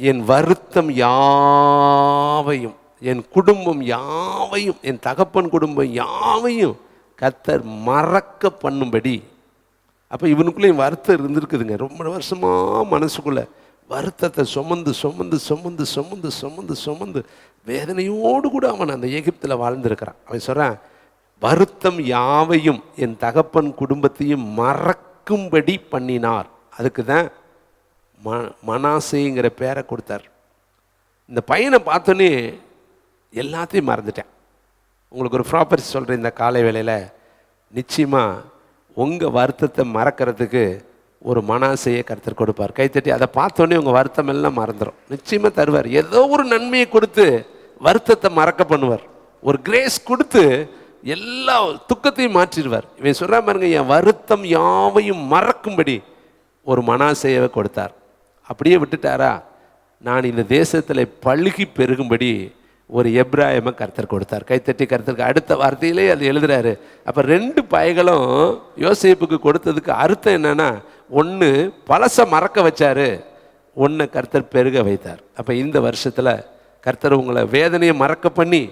என் வருத்தம் யாவையும், என் குடும்பம் யாவையும், என் தகப்பன் குடும்பம் யாவையும் கர்த்தர் மறக்க பண்ணும்படி. அப்போ இவனுக்குள்ளேயும் வருத்தம் இருந்திருக்குதுங்க. ரொம்ப வருஷமாக மனசுக்குள்ளே வருத்தத்தை சுமந்து சுமந்து சுமந்து சுமந்து சுமந்து சுமந்து வேதனையோடு கூட அவன் அந்த எகிப்தில் வாழ்ந்திருக்கிறான். அவன் சொல்கிறான், வருத்தம் யாவையும் என் தகப்பன் குடும்பத்தையும் மறக்கும்படி பண்ணினார். அதுக்கு தான் மனாசேங்கிற பேரை கொடுத்தார். இந்த பையனை பார்த்தோன்னே எல்லாத்தையும் மறந்துட்டேன். உங்களுக்கு ஒரு ப்ராப்பர்ட்டி சொல்கிறேன். இந்த காலை வேளையில் நிச்சயமாக உங்கள் வருத்தத்தை மறக்கிறதுக்கு ஒரு மனாசையை கர்த்தர் கொடுப்பார். கைத்தட்டி அதை பார்த்தோன்னே உங்கள் வருத்தம் எல்லாம் மறந்துடும். நிச்சயமாக தருவார். ஏதோ ஒரு நன்மையை கொடுத்து வருத்தத்தை மறக்க பண்ணுவார். ஒரு கிரேஸ் கொடுத்து எல்லா துக்கத்தையும் மாற்றிடுவார். இவன் சொல்கிறா பாருங்க, என் வருத்தம் யாவையும் மறக்கும்படி ஒரு மனாசையை கொடுத்தார். அப்படியே விட்டுட்டாரா? நான் இந்த தேசத்தில் பழுகி பெருகும்படி ஒரு எப்ராயமை கர்த்தர் கொடுத்தார். கைத்தட்டி கர்த்தருக்கு அடுத்த வார்த்தையிலே அது எழுதுறாரு. அப்போ 2 பயகளும் யோசேப்புக்கு கொடுத்ததுக்கு அர்த்தம் என்னன்னா, ஒன்று பழச மறக்க வச்சாரு, ஒன்று கர்த்தர் பெருக வைத்தார். அப்போ இந்த வருஷத்தில் கர்த்தர் உங்களை வேதனையை மறக்க பண்ணி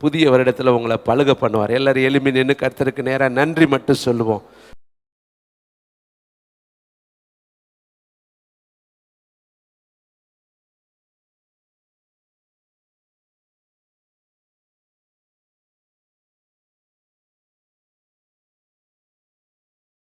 புதிய வருடத்தில் உங்களை பழுக பண்ணுவார். எல்லாரும் எளிமை நின்று கர்த்தருக்கு நேராக நன்றி மட்டும் சொல்லுவோம்.